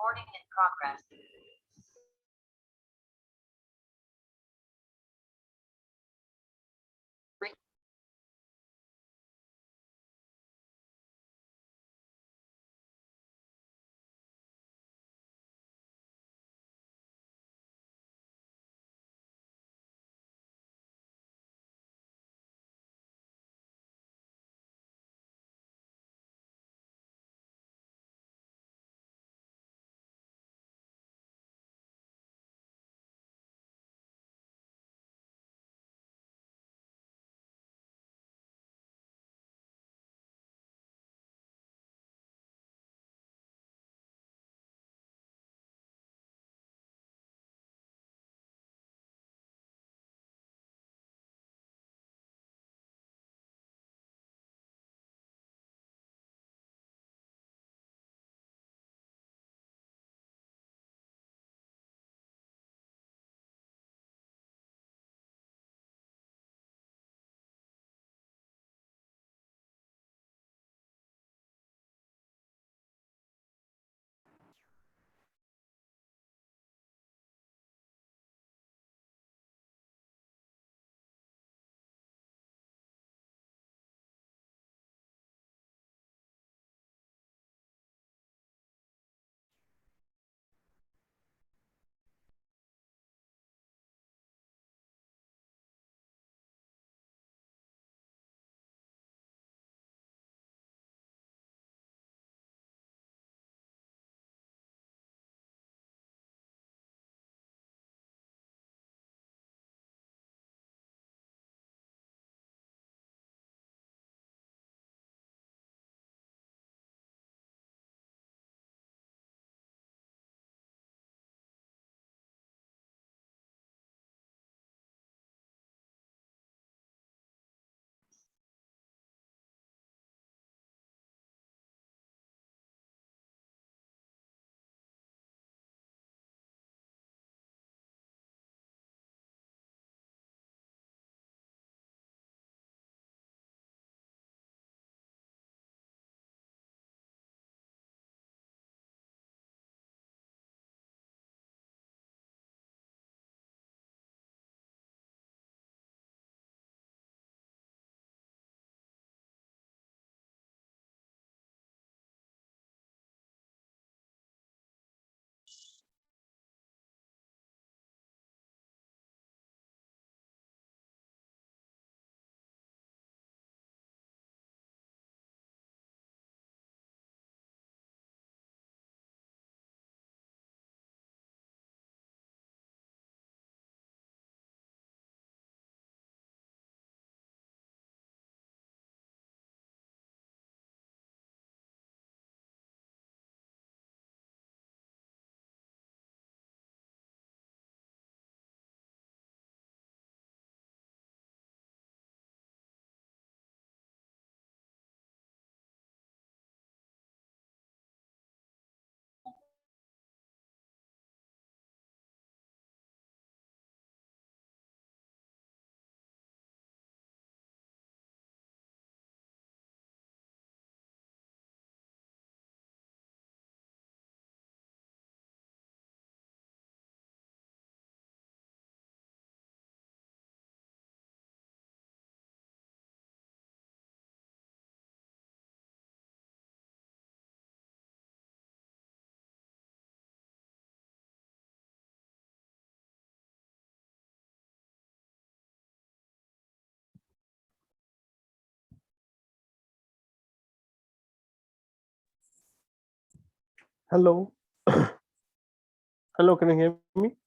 Recording in progress. Hello. Hello, can you hear me?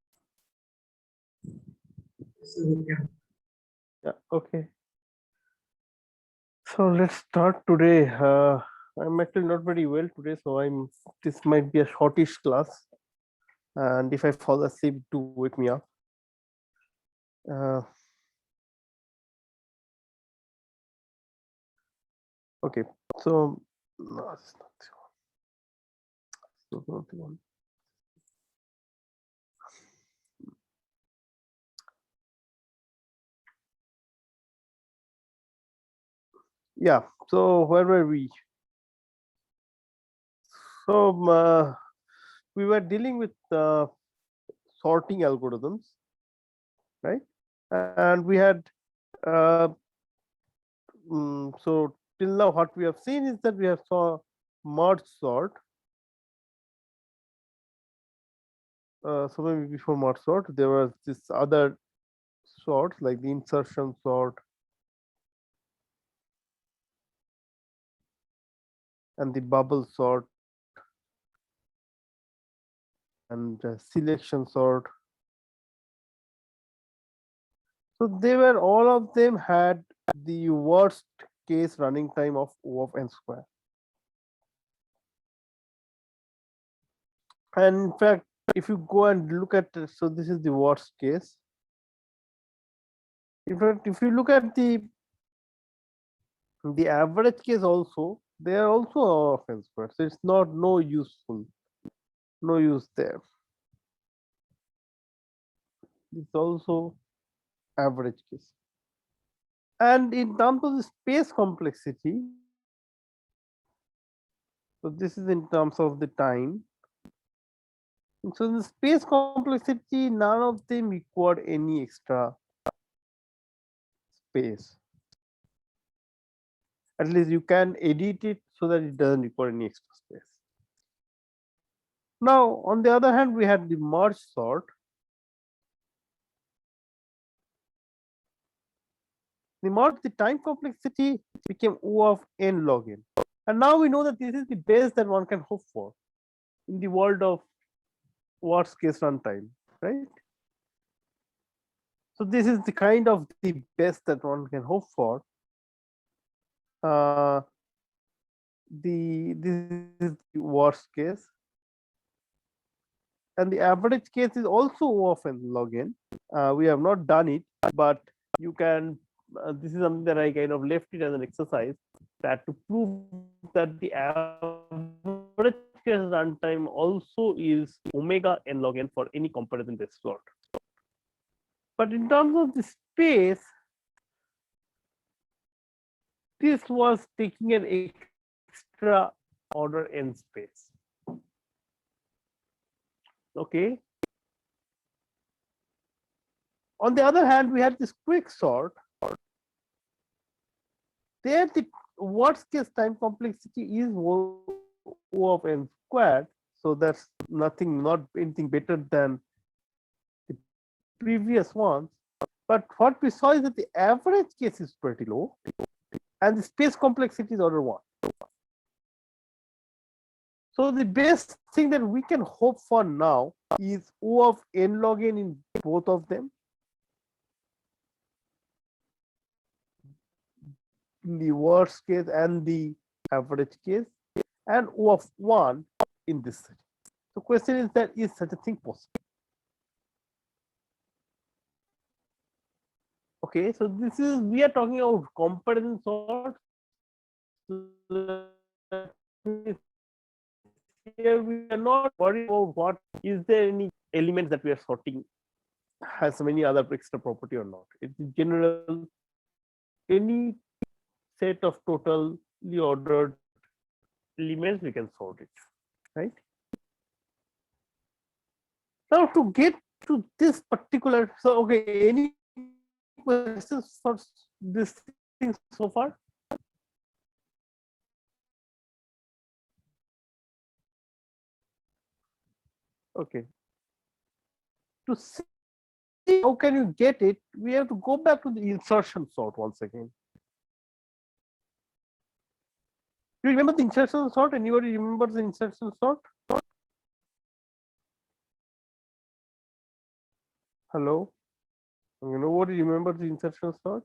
Yeah, okay. So let's start today. I'm actually not very well today, so this might be a shortish class. And if I fall asleep, do wake me up. Uh, okay, so no, it's not the one. Yeah, so where were we? So we were dealing with sorting algorithms, right? And we had so till now what we have seen is that we have saw merge sort. So maybe before merge sort, there was this other sorts like the insertion sort and the bubble sort and selection sort. So they were, all of them had the worst case running time of O of n square. And in fact, if you go and look at, so this is the worst case. In fact, if you look at the average case also, they are also O of n square. So it's not no use there. It's also average case. And in terms of the space complexity, so this is in terms of the time. And so in the space complexity, none of them required any extra space. At least you can edit it so that it doesn't require any extra space. Now, on the other hand, we had the merge sort. The time complexity became O of n log n. And now we know that this is the best that one can hope for in the world of worst case runtime, right? So this is the kind of the best that one can hope for. This is the worst case, and the average case is also O of n log n. We have not done it, but you can. This is something that I kind of left it as an exercise, that to prove that the average case runtime also is omega n log n for any comparison based plot. But in terms of the space, this was taking an extra order n space. Okay. On the other hand, we had this quick sort. There, the worst case time complexity is O of n squared. So that's nothing, not anything better than the previous ones. But what we saw is that the average case is pretty low, and the space complexity is order 1. So the best thing that we can hope for now is O of n log n in both of them. In the worst case and the average case, and O of 1 in this setting. The question is that is such a thing possible? Okay, so this is, we are talking about comparison sorts. Here we are not worried about what is there any elements that we are sorting has many other extra property or not. It's in general any set of totally ordered elements we can sort it, right? Now to get to this particular, so okay, any questions for this thing so far? Okay. To see how can you get it, we have to go back to the insertion sort once again. Do you remember the insertion sort? Anybody remember the insertion sort? Hello? Nobody remember the insertion sort?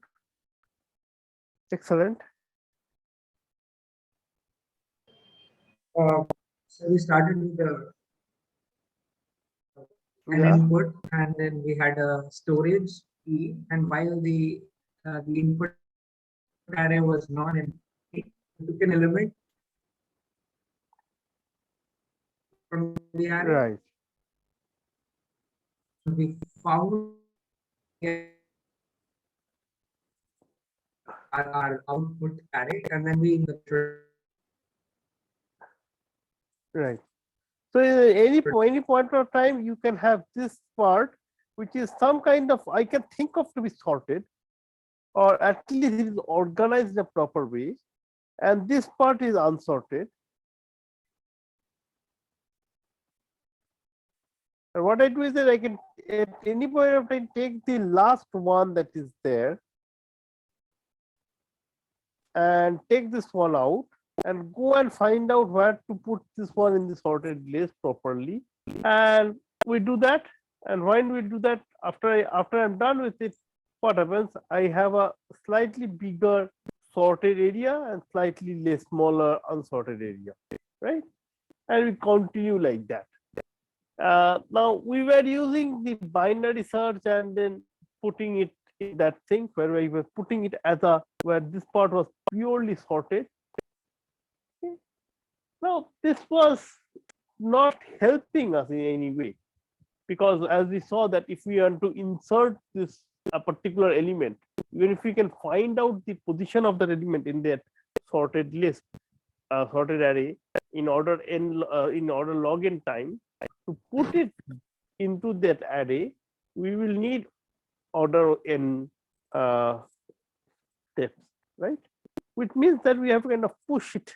Excellent. So we started with an input, and then we had a storage key, and while the input array was non-empty, we took an element from the array. Right. So we found our output array, and then we Right. So any point of time, you can have this part, which is some kind of, I can think of to be sorted, or at least it is organized in a proper way, and this part is unsorted. And what I do is that I can at any point of time take the last one that is there and take this one out and go and find out where to put this one in the sorted list properly. And we do that. And when we do that, after I'm done with it, what happens? I have a slightly bigger sorted area and slightly less smaller unsorted area, right? And we continue like that. Now we were using the binary search and then putting it in that thing where we were putting it as a, where this part was purely sorted. Okay. Now this was not helping us in any way, because as we saw that if we want to insert this a particular element, even if we can find out the position of that element in that sorted list, sorted array, in order log n time, to put it into that array, we will need order n steps, right? Which means that we have to kind of push it,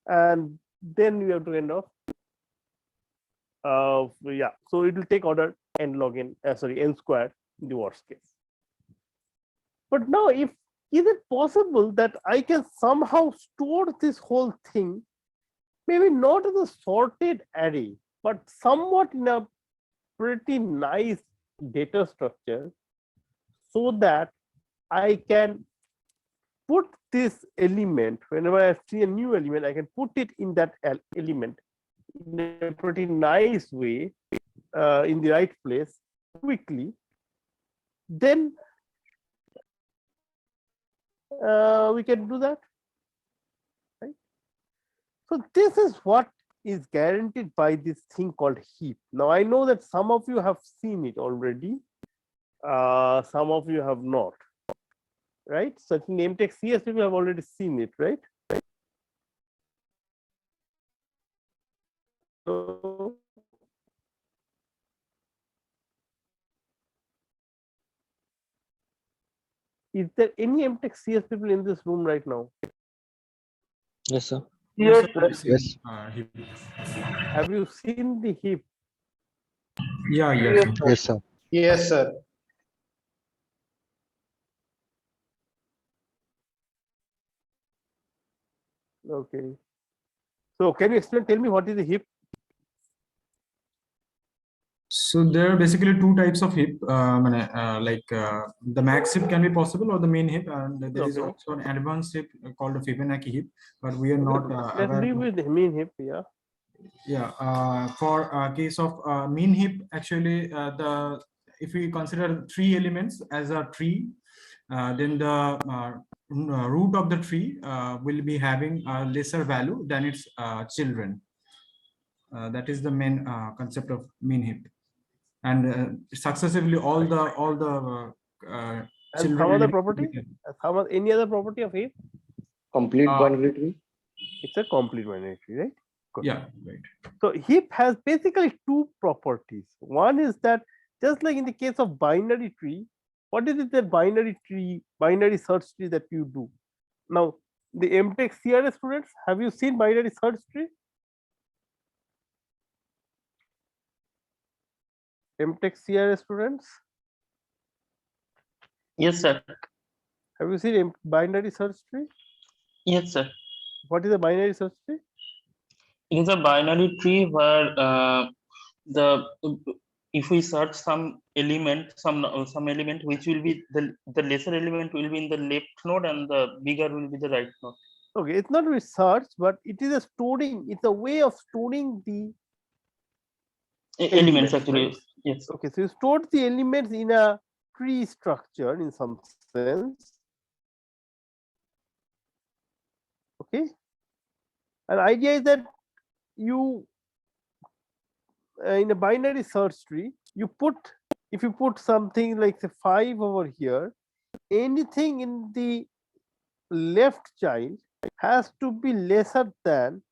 and then we have to kind of yeah, so it will take order n log n, n squared in the worst case. But now, is it possible that I can somehow store this whole thing, maybe not as a sorted array, but somewhat in a pretty nice data structure, so that I can put this element, whenever I see a new element, I can put it in that element in a pretty nice way, in the right place quickly. Then we can do that, right? So this is what is guaranteed by this thing called heap. Now I know that some of you have seen it already, some of you have not, right? Such name tech CS people have already seen it, right? So is there any MTech CS people in this room right now? Yes, sir. Yes, Yes. Have you seen the heap? Yeah, Yes, sir. Yes, sir. Okay. So can you explain, tell me what is a heap? So there are basically two types of heap. The max heap can be possible, or the main heap, and there is Okay. also an advanced heap called the Fibonacci heap. But we are not Let's aware. deal with the mean heap, yeah. Yeah. For case of mean heap, actually, if we consider three elements as a tree, then the root of the tree will be having a lesser value than its children. That is the main concept of mean heap. And successively all the And children some other elements property? Any other property of heap? Complete binary tree. It's a complete binary tree, right? Good. Yeah, right. So heap has basically two properties. One is that just like in the case of binary tree, what is it that binary search tree that you do? Now, the MTech CRS students, have you seen binary search tree? MTech CRS students, Yes, sir. have you seen binary search tree? Yes, sir. What is a binary search tree? It is a binary tree where if we search some element, some element which will be the lesser element will be in the left node and the bigger will be the right node. Okay, it's not research, but it is a storing. It's a way of storing the Elements actually. right? Yes. Okay, so you stored the elements in a tree structure in some sense. Okay, an idea is that you in a binary search tree, if you put something like say 5 over here, anything in the left child has to be lesser than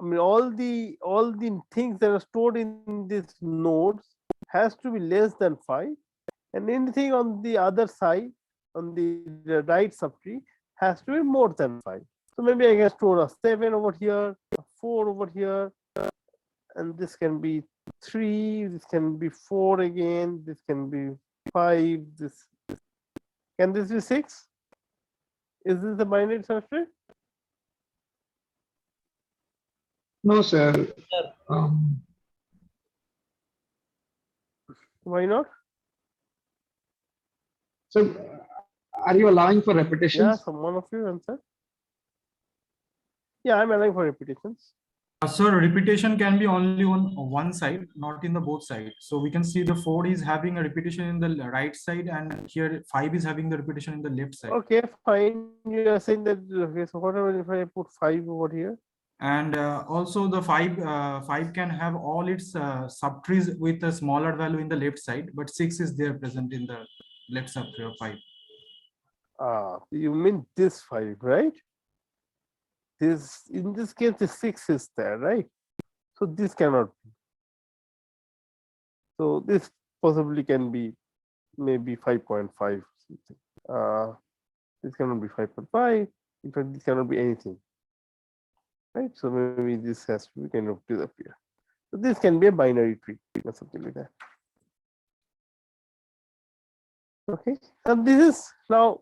I mean, all the things that are stored in these nodes has to be less than 5, and anything on the other side, on the right subtree, has to be more than 5. So maybe I can store a 7 over here, a 4 over here, and this can be 3, this can be 4 again, this can be 5, this can this be 6? Is this the binary search tree? No, sir. Um, Why not? so, are you allowing for Yeah, repetitions? someone of you answer. Yeah, I'm allowing for repetitions. So repetition can be only on one side, not in the both sides. So we can see the 4 is having a repetition in the right side, and here 5 is having the repetition in the left side. Okay, fine. You are saying that, okay, so whatever if I put 5 over here? And also the 5 can have all its subtrees with a smaller value in the left side, but 6 is there present in the left subtree of 5. You mean this 5, right? This, in this case, the 6 is there, right? So this cannot be. So this possibly can be maybe 5.5 something. This cannot be 5.5. In fact, this cannot be anything, right? So maybe this has to be kind of disappear. So this can be a binary tree or something like that. Okay, and this is now,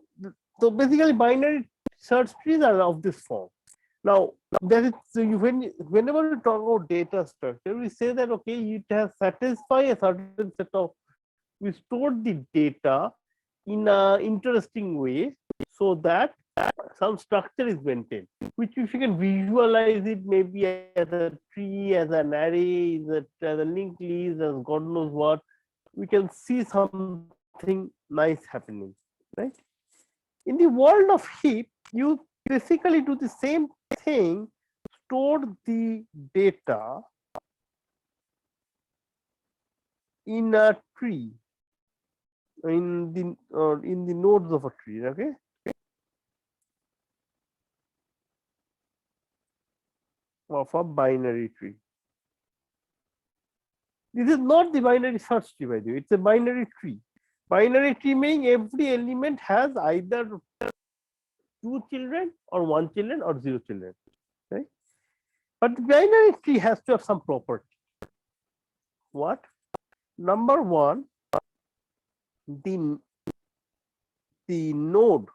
so basically binary search trees are of this form. Now that is, so whenever we talk about data structure, we say that okay, it has satisfy a certain set of, we store the data in a interesting way so that some structure is maintained, which if you can visualize it maybe as a tree, as an array, as a linked list, as God knows what, we can see something nice happening, right? In the world of heap, you basically do the same thing, store the data in a tree, in the nodes of a tree, okay? Of a binary tree. This is not the binary search tree, by the way, it's a binary tree. Binary tree meaning every element has either 2 children or 1 children or 0 children, right? But the binary tree has to have some property. What? Number one, the node,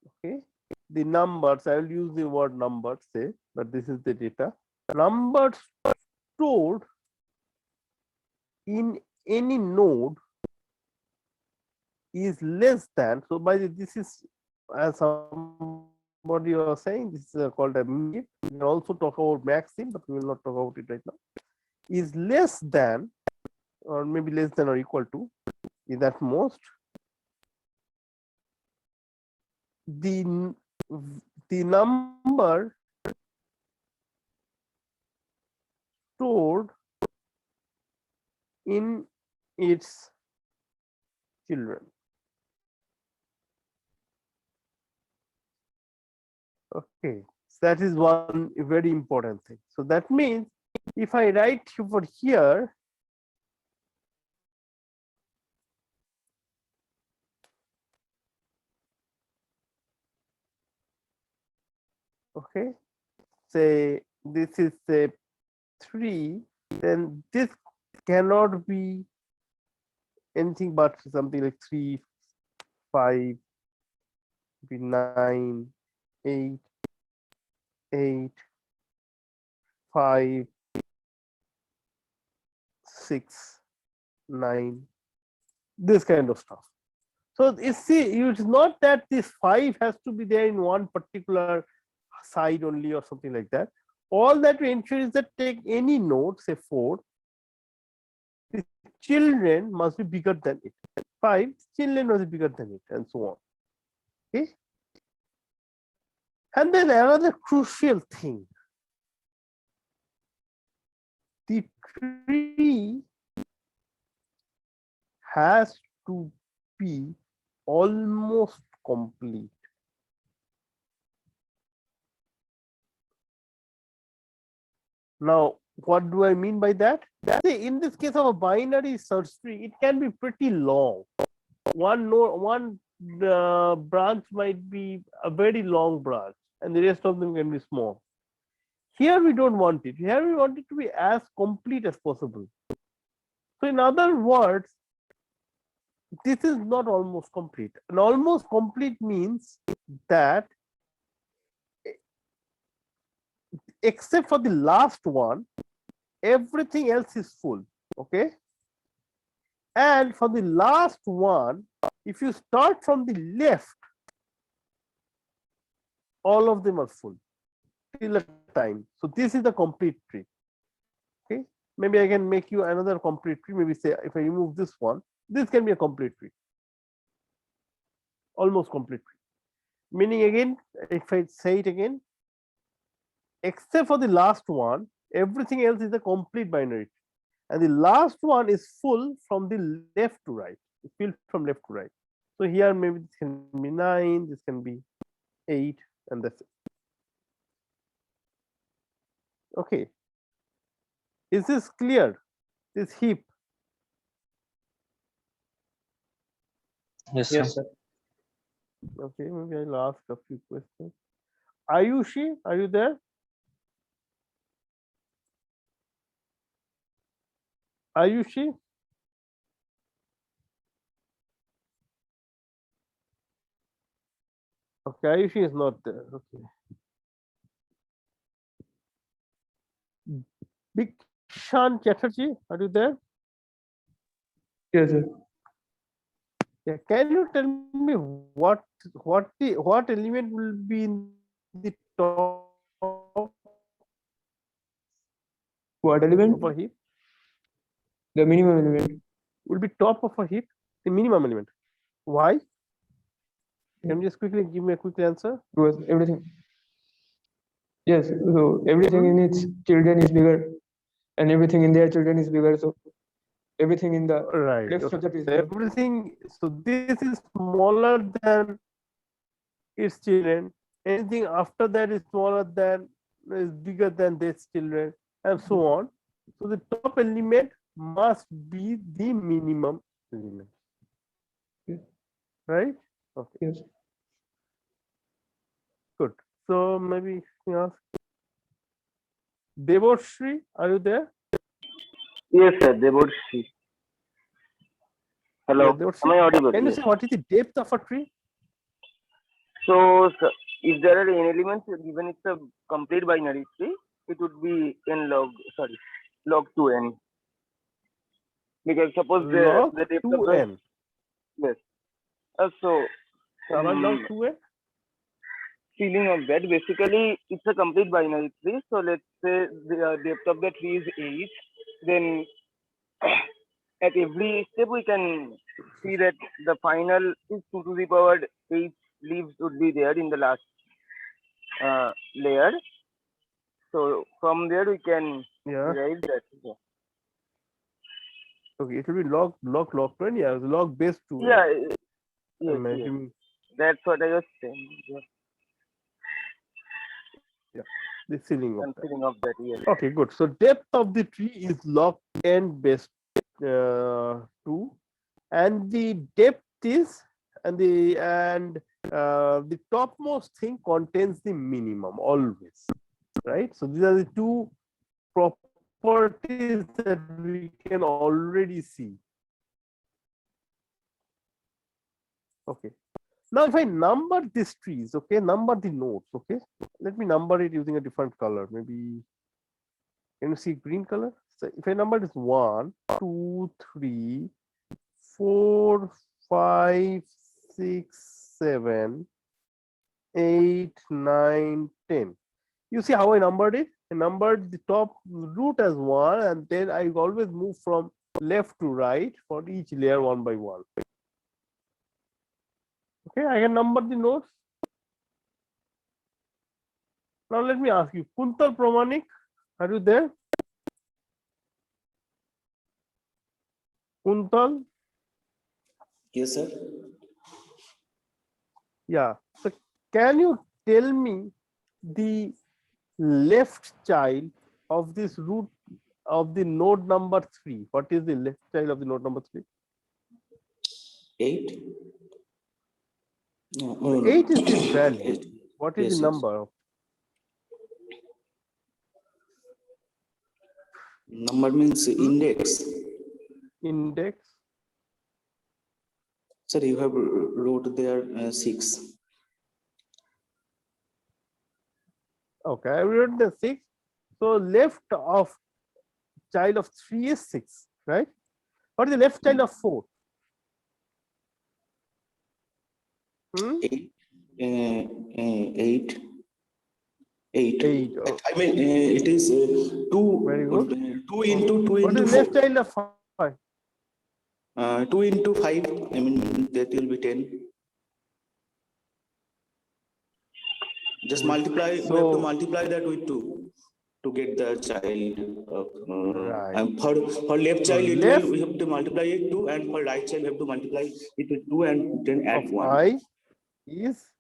okay, the numbers, I will use the word numbers, say, but this is the data. Numbers stored in any node is less than, so by this is, as somebody was saying, this is called a mean. We can also talk about maxim, but we will not talk about it right now. Is less than, or maybe less than or equal to, is at most the number stored in its children. Okay, so that is one very important thing. So that means if I write over here, okay, say this is a 3, then this cannot be anything but something like 3, 5, 9, 8, 8, 5, 6, 9, this kind of stuff. So you see, it's not that this 5 has to be there in one particular side only or something like that. All that we ensure is that take any node, say 4, the children must be bigger than it. 5, children must be bigger than it, and so on. Okay. And then another crucial thing, the tree has to be almost complete. Now, what do I mean by that? See, in this case of a binary search tree, it can be pretty long. One branch might be a very long branch, and the rest of them can be small. Here we don't want it. Here we want it to be as complete as possible. So in other words, this is not almost complete. And almost complete means that except for the last one, everything else is full. Okay. And for the last one, if you start from the left, all of them are full till a time. So this is the complete tree. Okay. Maybe I can make you another complete tree. Maybe say if I remove this one, this can be a complete tree. Almost complete tree. Meaning again, if I say it again, except for the last one, everything else is a complete binary tree. And the last one is full from the left to right. It's filled from left to right. So here maybe this can be 9, this can be 8, and that's it. Okay. Is this clear? This heap? Yes, sir. Yes, sir. Okay, maybe I'll ask a few questions. Ayushi, are you there? Ayushi? Okay, Ayushi is not there. Okay. Bikshan Chatterjee, are you there? Yes, sir. Yeah, can you tell me what element will be in the top What element? of a heap? The minimum element. Will be top of a heap, the minimum element. Why? Can you just quickly give me a quick answer? Because everything. Yes, so everything in its children is bigger, and everything in their children is bigger. So everything in the Right. left Okay. subject is So bigger. everything. So this is smaller than its children. Anything after that is smaller than, is bigger than this children, and so on. So the top element must be the minimum element. Yes. Right? Okay. Yes. Good. So maybe you ask Devoshri, are you there? Yes, sir. Devorshi. Hello. Yeah, Devoshri. Am I audible? Can you Yes. say what is the depth of a tree? So, sir, if there are n elements, given it's a complete binary tree, it would be log 2n. Because suppose Log the depth of the 2n. yes. So Why log 2n? ceiling of that basically it's a complete binary tree. So let's say the depth of the tree is 8. Then at every step we can see that the final is 2 to the power 8 leaves would be there in the last layer. So from there we can Yeah. derive that. Yeah. Okay, it will be log 2n. Yeah, log base 2n. Yeah. Yes, I'm yes. assuming That's what I was saying. Yeah. the ceiling of that. Considering of that, yes. Okay, good. So depth of the tree is log n base 2, and the depth is the topmost thing contains the minimum always, right? So these are the two properties that we can already see. Okay. Now, if I number these trees, okay, number the nodes, okay, let me number it using a different color. Maybe, can you see green color? So if I number this 1, 2, 3, 4, 5, 6, 7, 8, 9, 10. You see how I numbered it? I numbered the top root as 1, and then I always move from left to right for each layer one by one. Okay, I can number the nodes. Now let me ask you, Kuntal Pramanik, are you there? Kuntal? Yes, sir. Yeah. So can you tell me the left child of this root of the node number 3? What is the left child of the node number 3? 8. No, 8 is the value. 8. What is Yes, the yes. number? Number means index. Index. Sir, you have wrote there 6. Okay, I wrote the 6. So left of child of 3 is 6, right? What is the left child of 4? 8. 8. 8. 8. Oh, I mean, it is 2. Very good. 2 into 2 what into is the left 4. child of 5? 2 into 5. I mean, that will be 10. Just multiply. We have to So- multiply that with 2 to get the child. Right. And for left So child, left- we have to multiply it 2, and for right child, we have to multiply it with 2 and then add Of 1. I is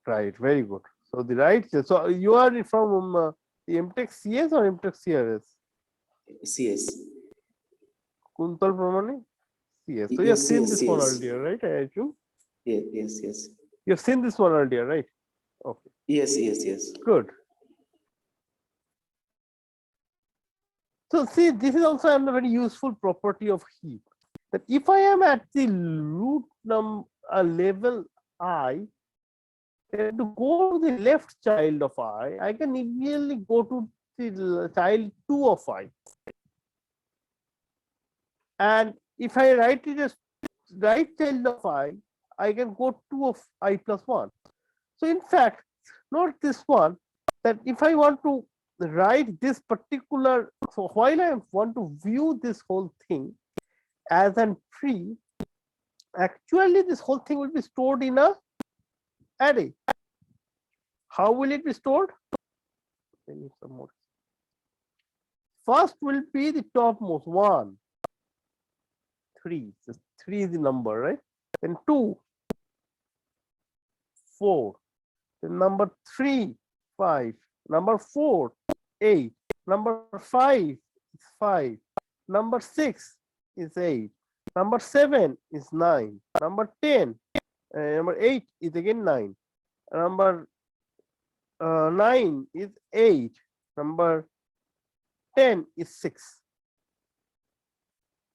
right. Very good. So the right. So you are from the MTech CS or MTech CRS? CS. Kuntal Pramani? CS. So you have Yes, seen yes, this one yes. earlier, right? I assume Yes, yes, yes. you have seen this one earlier, right? Okay. Yes, yes, yes. Good. So see, this is also a very useful property of heap. That if I am at the root level I, then to go to the left child of I can immediately go to the child 2 of I. And if I write it as right child of I can go 2 of I plus 1. So in fact, note this one, that if I want to write this particular, so while I want to view this whole thing as an tree, actually this whole thing will be stored in a array. How will it be stored? I need some more. First will be the topmost 1, 3. So 3 is the number, right? Then 2, 4. Then number 3, 5. Number 4, 8. Number 5 is 5. Number 6 is 8. Number 7 is 9. Number 10, number 8 is again 9. Number 9 is 8. Number 10 is 6.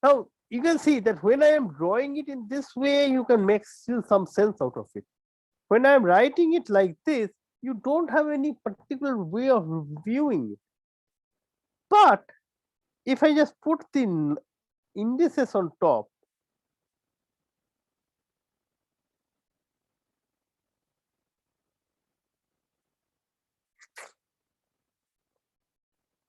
Now you can see that when I am drawing it in this way, you can make still some sense out of it. When I am writing it like this, you don't have any particular way of viewing it. But if I just put the indices on top,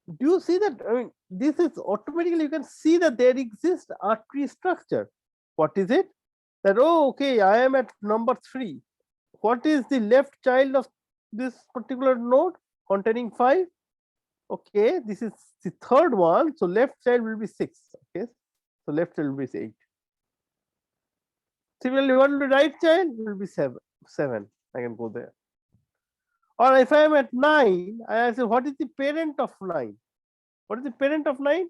do you see that? I mean, this is automatically, you can see that there exists a tree structure. What is it? That, oh, okay, I am at number 3. What is the left child of this particular node containing 5? Okay, this is the third one. So left child will be 6. Okay, so left child will be 8. Similarly, what will be right child will be 7. I can go there. Or if I am at 9, I say, what is the parent of 9? What is the parent of 9?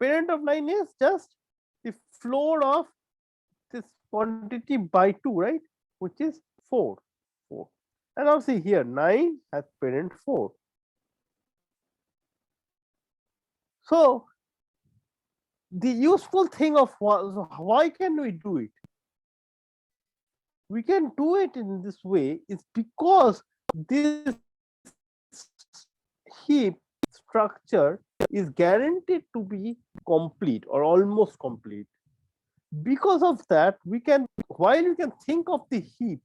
Parent of 9 is just the floor of this quantity by 2, right? Which is 4. And now see here, 9 has parent 4. So the useful thing of why can we do it? We can do it in this way is because this heap structure is guaranteed to be complete or almost complete. Because of that, we can, while we can think of the heap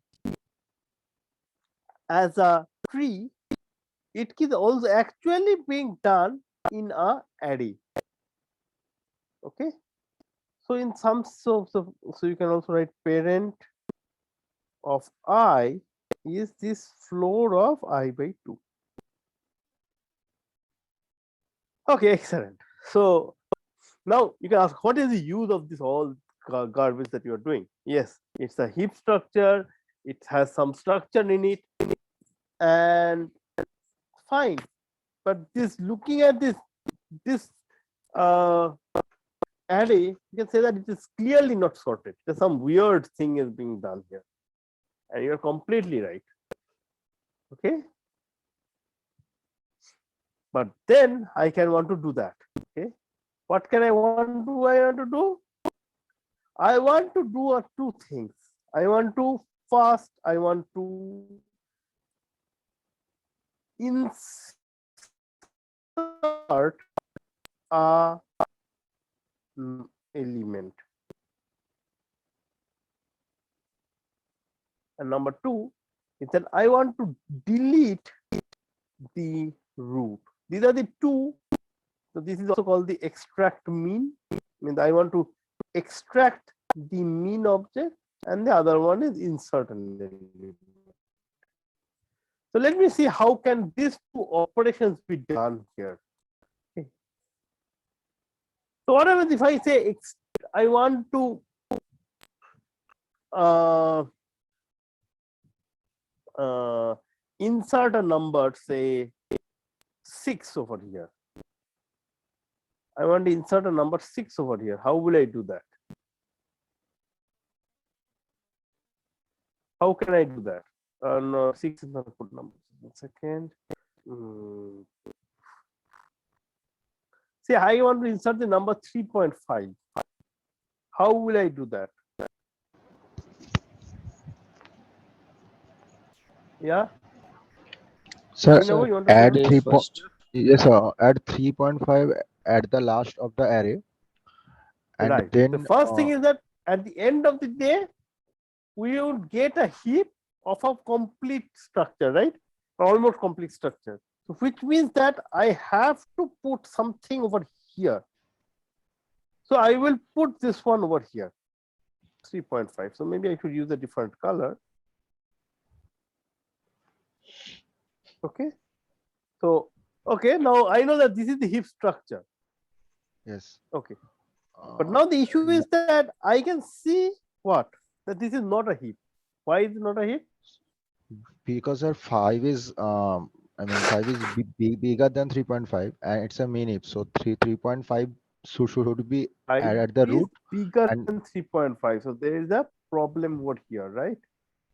as a tree, it is also actually being done in a array. Okay, so in some so you can also write parent of I is this floor of I by 2. Okay, excellent. So now you can ask, what is the use of this all garbage that you are doing? Yes, it's a heap structure. It has some structure in it, and fine. But this looking at this array, you can say that it is clearly not sorted. There's some weird thing is being done here. And you're completely right. Okay. But then I can want to do that. Okay. What can I want to do? I want to do two things. I want to insert a element. And number two is that I want to delete the root. These are the two. So this is also called the extract mean. Means I want to extract the mean object, and the other one is insert an element. So let me see how can these two operations be done here. Okay. So what happens if I say I want to insert a number, say 6 over here. I want to insert a number 6 over here. How will I do that? How can I do that? No, 6 is not a good number. 1 second. See, I want to insert the number 3.5. How will I do that? Yeah. Sir, You want to add say? 3 yes, sir. Add 3.5 at the last of the array, and Right. then The first thing is that at the end of the day, we would get a heap of a complete structure, right? Almost complete structure. So which means that I have to put something over here. So I will put this one over here, 3.5. So maybe I should use a different color. Okay. So, okay, now I know that this is the heap structure. yes. Okay. But now the issue is that I can see what? That this is not a heap. Why is it not a heap? Because our 5 is I mean 5 is bigger than 3.5 and it's a mean heap. So 3.5 should be at the root. Bigger and than 3.5. So there is a problem over here, right?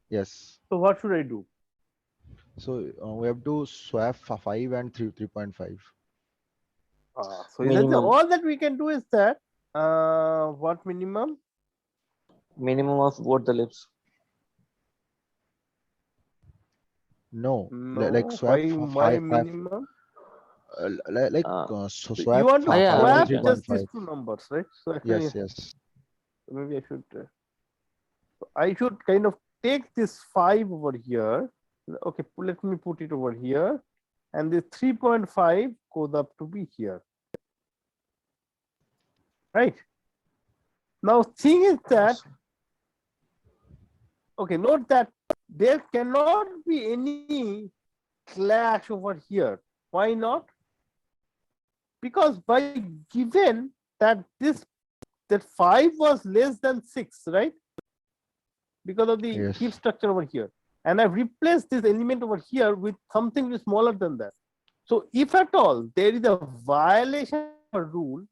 yes. So what should I do? So we have to swap 5 and 3.5. So Minimum. all that we can do is that what minimum? Minimum of both the lips. No, No, like swap why 5 minimum? so So swap you want to 5 yeah, swap and just 3.5. these two numbers, right? So actually, Yes. maybe I should. I should kind of take this 5 over here. Okay, let me put it over here, and this 3.5 goes up to be here. Right. Now, thing is that, okay, note that there cannot be any clash over here. Why not? Because by given that that 5 was less than 6, right? Because of the Yes. heap structure over here. And I've replaced this element over here with something which is smaller than that. So if at all there is a violation of a rule,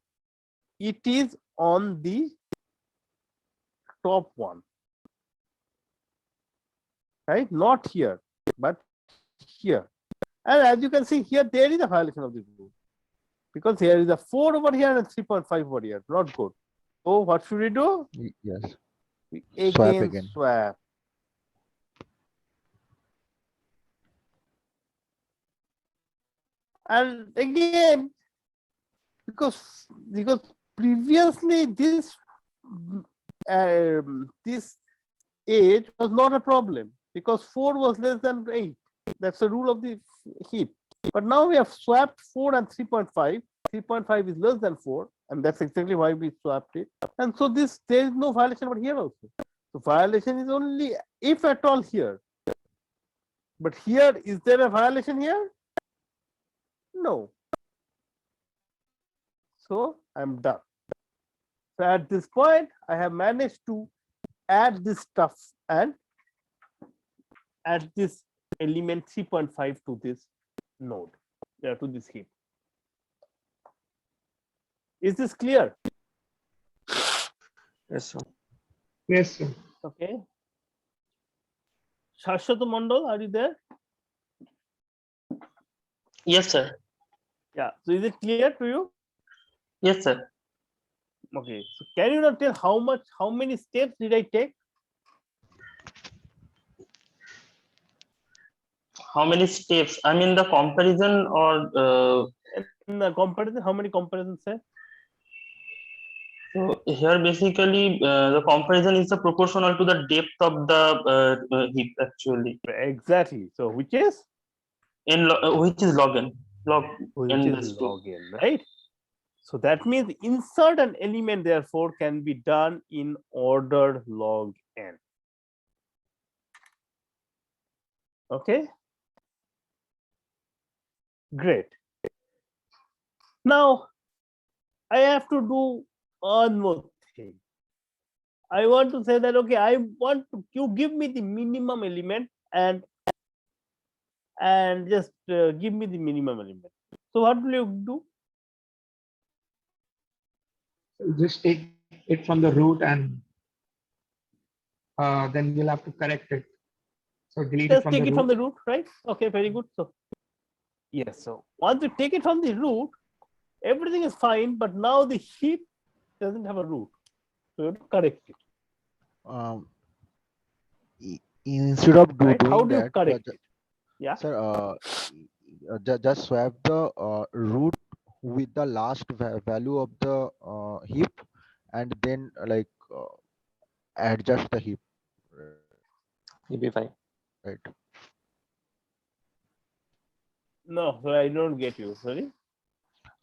it is on the top one. Right? Not here, but here. And as you can see here, there is a violation of this rule. Because here is a 4 over here and 3.5 over here. Not good. So what should we do? Yes. We Swap again again. swap. And again, because previously this age was not a problem because 4 was less than 8. That's the rule of the heap. But now we have swapped 4 and 3.5. 3.5 is less than 4, and that's exactly why we swapped it. And so there is no violation over here also. So violation is only if at all here. But here, is there a violation here? No. So I'm done. So at this point, I have managed to add this stuff and add this element 3.5 to this node, to this heap. Is this clear? Yes, sir. Yes, sir. Okay. Shashwat Mandal, are you there? Yes, sir. Yeah. So is it clear to you? Yes, sir. Okay. So can you not tell how many steps did I take? How many steps? I mean the comparison or In the comparison, how many comparisons, sir? so here basically the comparison is proportional to the depth of the heap actually. Exactly. So which is? Which is log n. Which in is this two. log n, right? So that means insert an element therefore can be done in order log n. Okay. Great. Now I have to do one more thing. I want to say that okay, I want to you give me the minimum element and just give me the minimum element. So what will you do? So just take it from the root and then you'll have to correct it. So delete it Just from take the it from root. the root, right? Okay, very good. So yes, so once you take it from the root, everything is fine, but now the heap doesn't have a root. So you have to correct it. Instead of Right? How doing do you that, correct it? Yeah. sir, just swap the root with the last value of the heap, and then adjust the heap. It'll be fine. Right. No, so I don't get you. Sorry.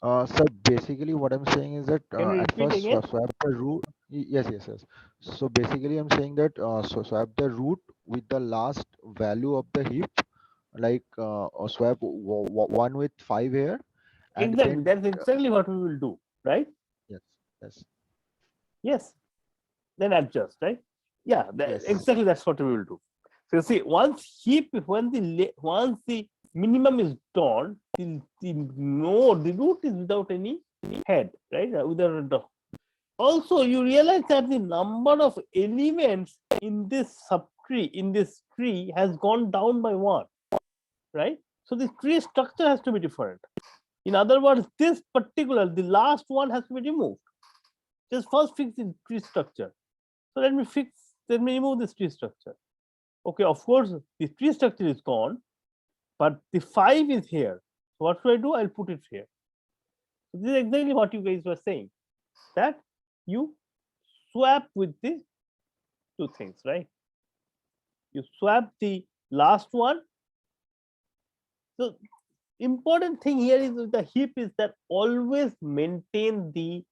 So basically what I'm saying is that Can you at repeat first again? swap the root. Yes. So basically I'm saying that swap the root with the last value of the heap, or swap one with 5 here, and Exactly. then That's exactly what we will do, right? yes. Yes. Then adjust, right? Yeah, Yes. exactly that's what we will do. So you see, once the minimum is done, the node, the root is without any head, right? Without a dot. Also, you realize that the number of elements in this subtree, in this tree, has gone down by 1, right? So the tree structure has to be different. In other words, this particular, the last one has to be removed. Just first fix the tree structure. So let me remove this tree structure. Okay, of course, the tree structure is gone, but the 5 is here. So what should I do? I'll put it here. So this is exactly what you guys were saying, that you swap with the two things, right? You swap the last one. So important thing here is with the heap is that always maintain the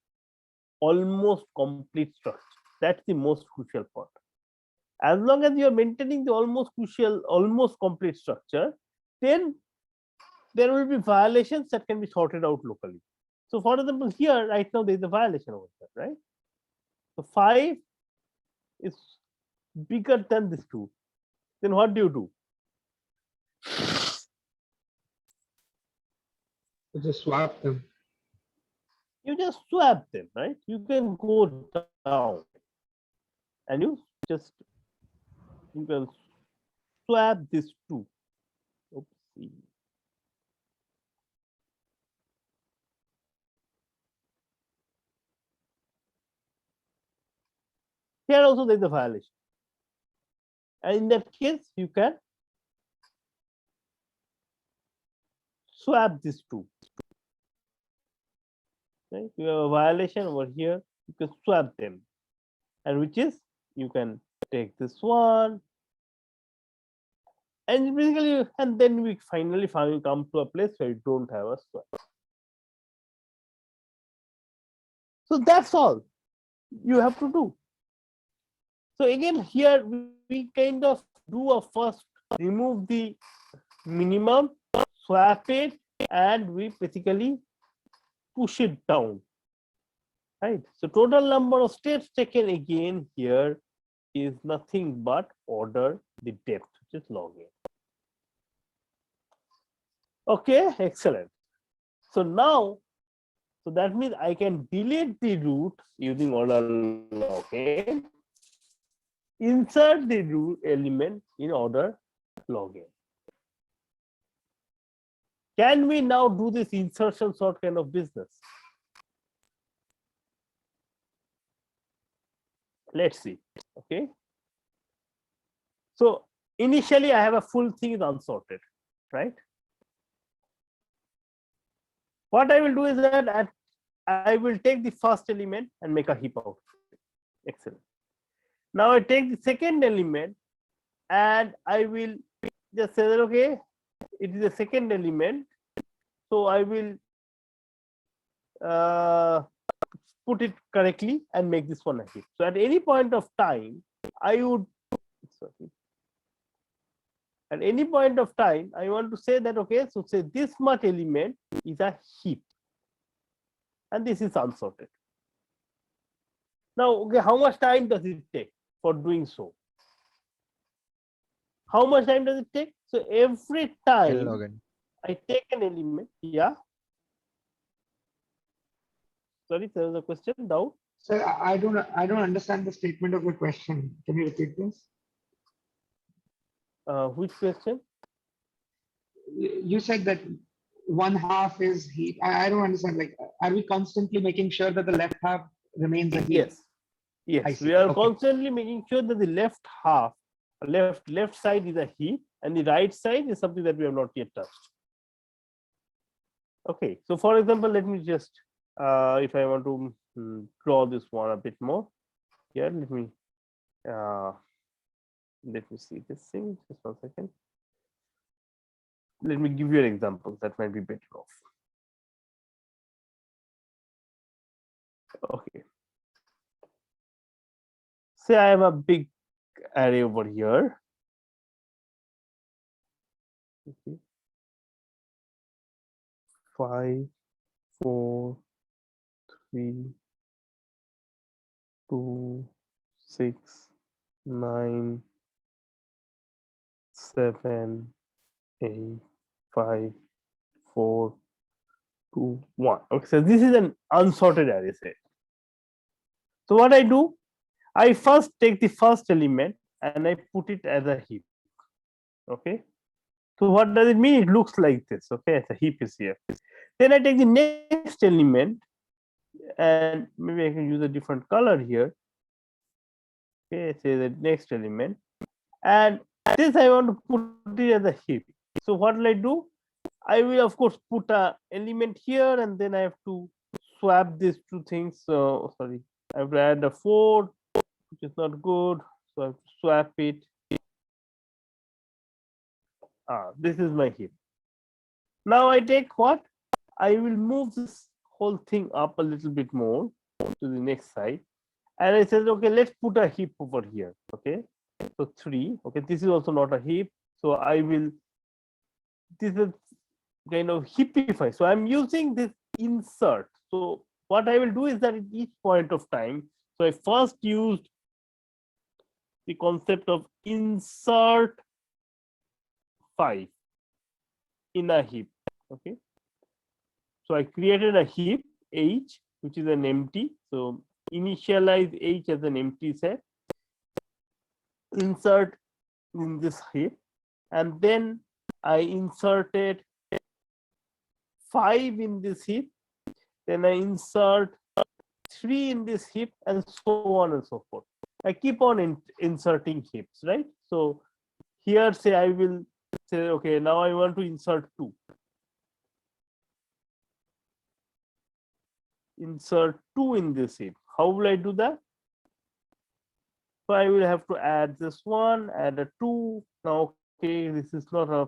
almost complete structure. That's the most crucial part. As long as you are maintaining the almost complete structure, then there will be violations that can be sorted out locally. So for example, here right now there is a violation over there, right? So 5 is bigger than this 2. Then what do you do? So just swap them. You just swap them, right? You can go down and you can swap this 2. Oopsie. Here also there is a violation. And in that case, you can swap these 2. Right? You have a violation over here, you can swap them. And which is, you can take this one. And basically, and then we finally come to a place where you don't have a swap. So that's all you have to do. So again, here we kind of do a first remove the minimum, swap it, and we basically push it down. Right. So total number of steps taken again here is nothing but order the depth, which is log n. Okay, excellent. So now, so that means I can delete the root using order log n, insert the root element in order log n. Can we now do this insertion sort kind of business? Let's see. Okay. So initially I have a full thing is unsorted, right? What I will do is that I will take the first element and make a heap out of it. Excellent. Now I take the second element and I will just say that, okay, it is the second element. So I will put it correctly and make this one a heap. So at any point of time, I would, sorry, at any point of time, I want to say that, okay, so say this much element is a heap and this is unsorted. Now, okay, how much time does it take for doing so? How much time does it take? So every time I take an element, yeah. Sorry, there was a question, doubt. Sir, I don't understand the statement of the question. Can you repeat this? Which question? You said that one half is heap. I don't understand. Like, are we constantly making sure that the left half remains a heap? Yes. Yes, we are constantly making sure that the left half, left side is a heap and the right side is something that we have not yet touched. Okay, so for example, let me just, if I want to draw this one a bit more, here, let me see this thing, just 1 second. Let me give you an example that might be better off. Okay. Say I have a big array over here. Okay. 5, 4, 3, 2, 6, 9, 7, 8, 5, 4, 2, 1. Okay, so this is an unsorted array set. So what I do, I first take the first element and I put it as a heap. Okay. So what does it mean? It looks like this. Okay, the heap is here. Then I take the next element and maybe I can use a different color here. Okay, say the next element, and this I want to put it as a heap. So what will I do? I will of course put a element here and then I have to swap these two things. So sorry, I have to add a 4, which is not good. So I have to swap it. This is my heap. Now I take what? I will move this whole thing up a little bit more to the next side. And I said, okay, let's put a heap over here. Okay. So 3. Okay, this is also not a heap. So I will, this is kind of heapify. So I'm using this insert. So what I will do is that at each point of time, so I first used the concept of insert 5 in a heap. Okay. So I created a heap H, which is an empty. So initialize H as an empty set, insert in this heap, and then I inserted 5 in this heap, then I insert 3 in this heap, and so on and so forth. I keep on inserting heaps, right? So here, say I will say, okay, now I want to insert 2. Insert 2 in this heap. How will I do that? So I will have to add this one, add a 2. Now, okay, this is not a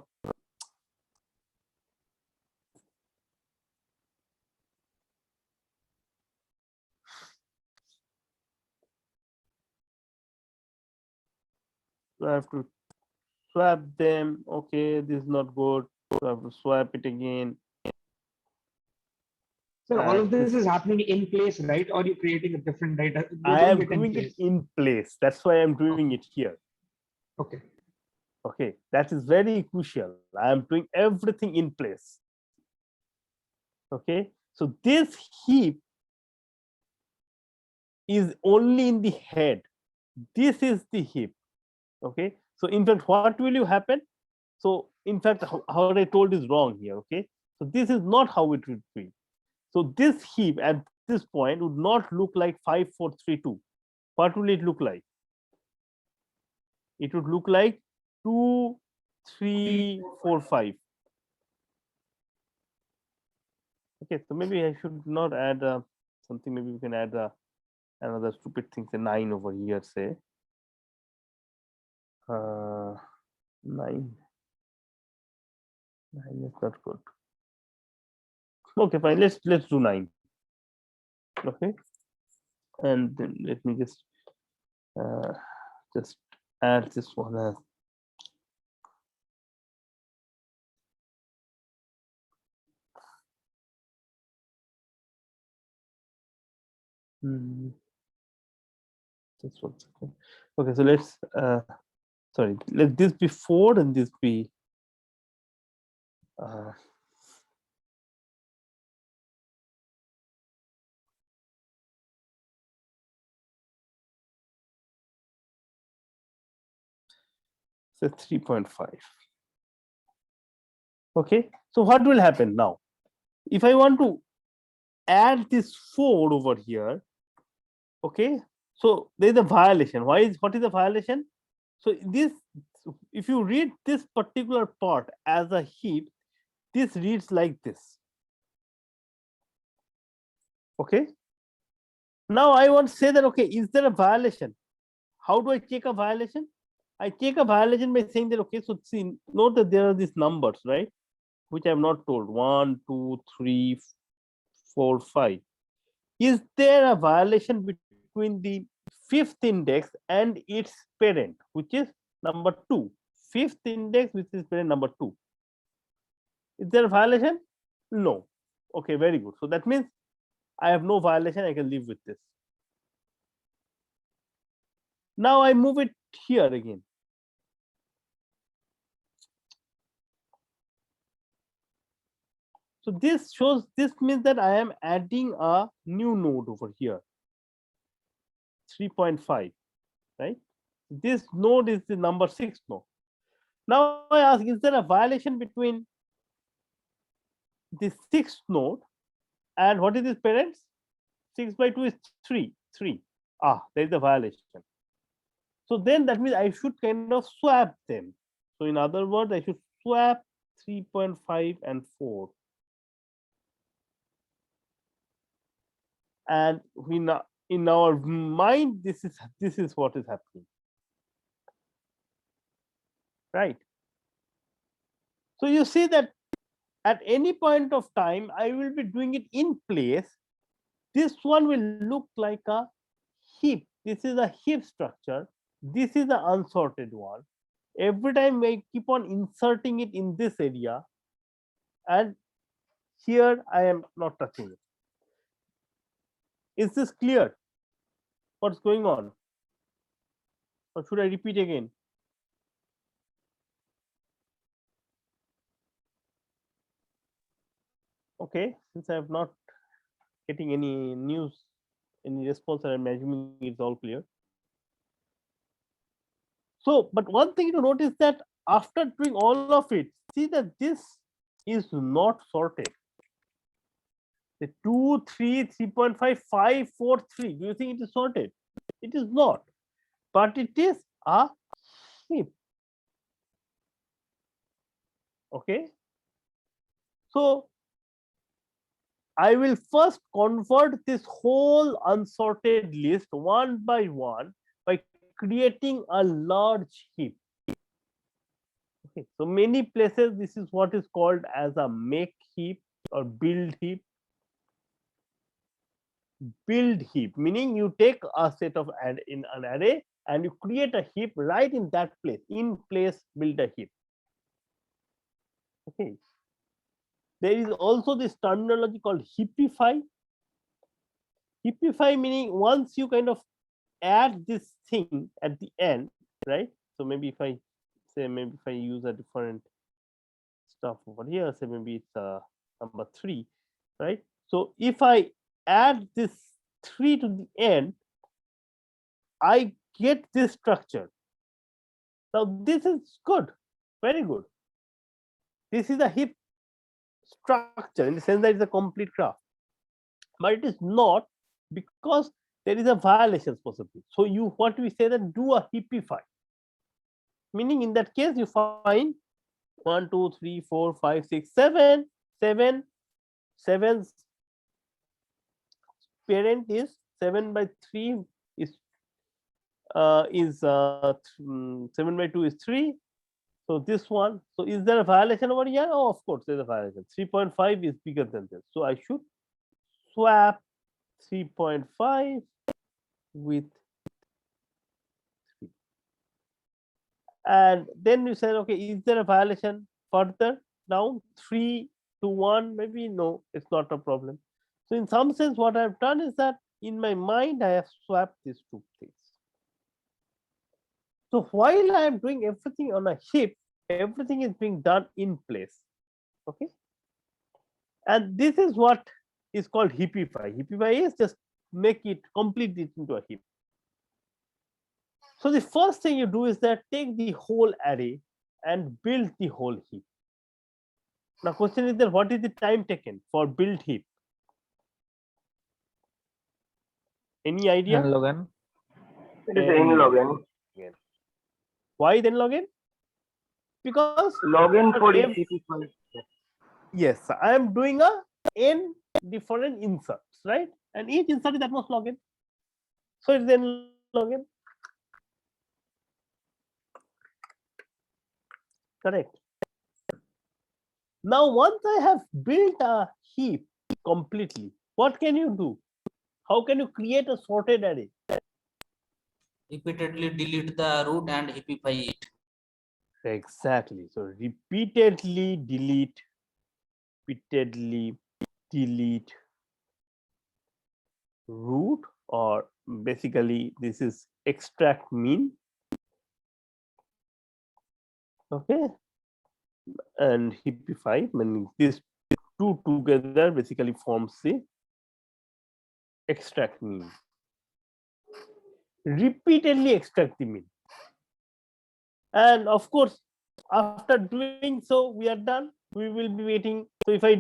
so I have to swap them. Okay, this is not good. So I have to swap it again. So all of this is happening in place, right? Or you're creating a different data? I am doing it in place. That's why I'm doing it here. Okay. Okay, that is very crucial. I am doing everything in place. Okay, so this heap is only in the head. This is the heap. Okay, so in fact, what will you happen? So in fact, how I told is wrong here. Okay, so this is not how it would be. So this heap at this point would not look like 5, 4, 3, 2. What will it look like? It would look like 2, 3, 4, 5. Okay, so maybe I should not add something. Maybe we can add another stupid thing, say 9 over here, say 9. 9 is not good. Okay, fine. Let's do 9. Okay, and then let me just add this one as just 1 second. Okay, so let's sorry, let this be 4 and this be say 3.5. Okay, so what will happen now? If I want to add this 4 over here, okay, so there is a violation. What is the violation? So this, if you read this particular part as a heap, this reads like this. Okay, now I want to say that, okay, is there a violation? How do I check a violation? I check a violation by saying that, okay, so see, note that there are these numbers, right, which I have not told, 1, 2, 3, 4, 5. Is there a violation between the 5th index and its parent, which is number 2? 5th index, which is parent number 2. Is there a violation? No. Okay, very good. So that means I have no violation. I can live with this. Now I move it here again. So this means that I am adding a new node over here, 3.5, right? This node is the number 6 node. Now I ask, is there a violation between the 6th node and what is its parents? 6 by 2 is 3. There is a violation. So then that means I should kind of swap them. So in other words, I should swap 3.5 and 4. And in our mind, this is what is happening, right? So you see that at any point of time, I will be doing it in place. This one will look like a heap. This is a heap structure. This is the unsorted one. Every time I keep on inserting it in this area, and here I am not touching it. Is this clear? What's going on? Or should I repeat again? Okay, since I have not getting any news, any response, I'm assuming it's all clear. So, but one thing to notice that after doing all of it, see that this is not sorted. The 2, 3, 3.5, 5, 4, 3. Do you think it is sorted? It is not, but it is a heap. Okay. So I will first convert this whole unsorted list one by one by creating a large heap. Okay. So many places this is what is called as a make heap or build heap. Build heap meaning you take a set of in an array and you create a heap right in that place. In place build a heap. Okay. There is also this terminology called heapify. Heapify meaning once you kind of add this thing at the end, right? So maybe if I say maybe if I use a different stuff over here, say maybe it's number 3, right? So if I add this 3 to the end, I get this structure. Now this is good, very good. This is a heap structure in the sense that it's a complete graph, but it is not, because there is a violation possibly. So you what we say that do a heapify, meaning in that case you find 1, 2, 3, 4, 5, 6, 7, 7, 7's parent is 7 by 3 is 7 by 2 is 3. So this one, so is there a violation over here? Oh, of course, there's a violation. 3.5 is bigger than this. So I should swap 3.5 with 3. And then you said, okay, is there a violation further down? 3 to 1, maybe no, it's not a problem. So in some sense, what I've done is that in my mind, I have swapped these two things. So while I am doing everything on a heap, everything is being done in place. Okay. And this is what is called heapify. Heapify is just make it, complete it into a heap. So the first thing you do is that take the whole array and build the whole heap. Now question is that what is the time taken for build heap? Any idea? N log n. It is n log n. Why then log n? Because Log n for if- each heap. yes, I am doing a n different inserts, right? And each insert is that much log n. So it's n log n. Correct. Now, once I have built a heap completely, what can you do? How can you create a sorted array? Repeatedly delete the root and heapify it. Exactly. So repeatedly delete root, or basically this is extract mean. Okay. And heapify, meaning these two together basically forms the extract mean. Repeatedly extract the mean. And of course, after doing so, we are done. We will be waiting. So if I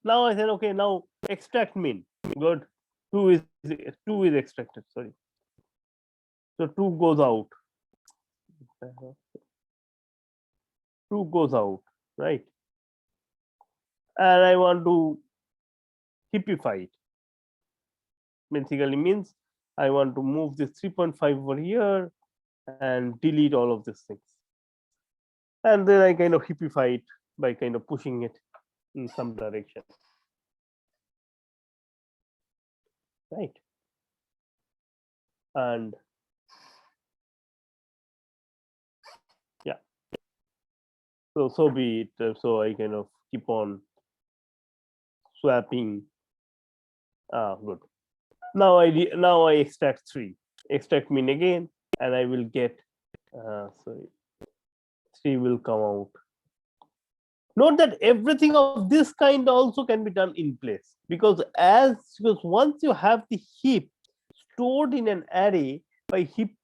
now I said, okay, now extract mean. Good. 2 is extracted. Sorry. So 2 goes out. 2 goes out, right? And I want to heapify it. Basically means I want to move this 3.5 over here and delete all of these things. And then I kind of heapify it by kind of pushing it in some direction. Right. And yeah. So be it. So I kind of keep on swapping. Good. Now I extract 3. Extract mean again, and I will get sorry, 3 will come out. Note that everything of this kind also can be done in place, because once you have the heap stored in an array, by heap,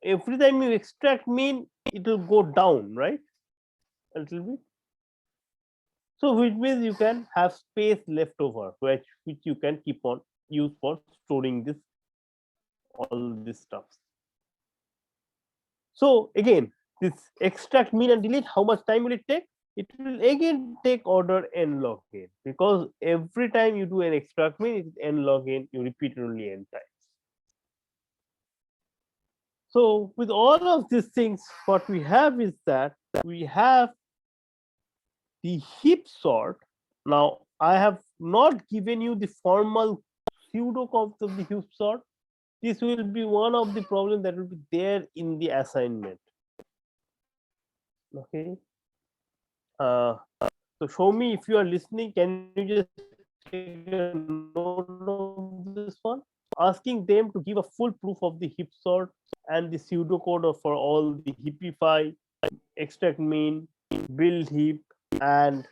every time you extract mean, it will go down, right? A little bit. So which means you can have space left over, which you can keep on use for storing this all this stuff. So again, this extract mean and delete, how much time will it take? It will again take order n log n, because every time you do an extract mean, it is n log n, you repeat it only n times. So with all of these things, what we have is that we have the heap sort. Now I have not given you the formal pseudo concept of the heap sort. This will be one of the problems that will be there in the assignment. Okay. So show me if you are listening. Can you just take a note of this one? Asking them to give a full proof of the heap sort and the pseudocode for all the heapify, extract mean, build heap, and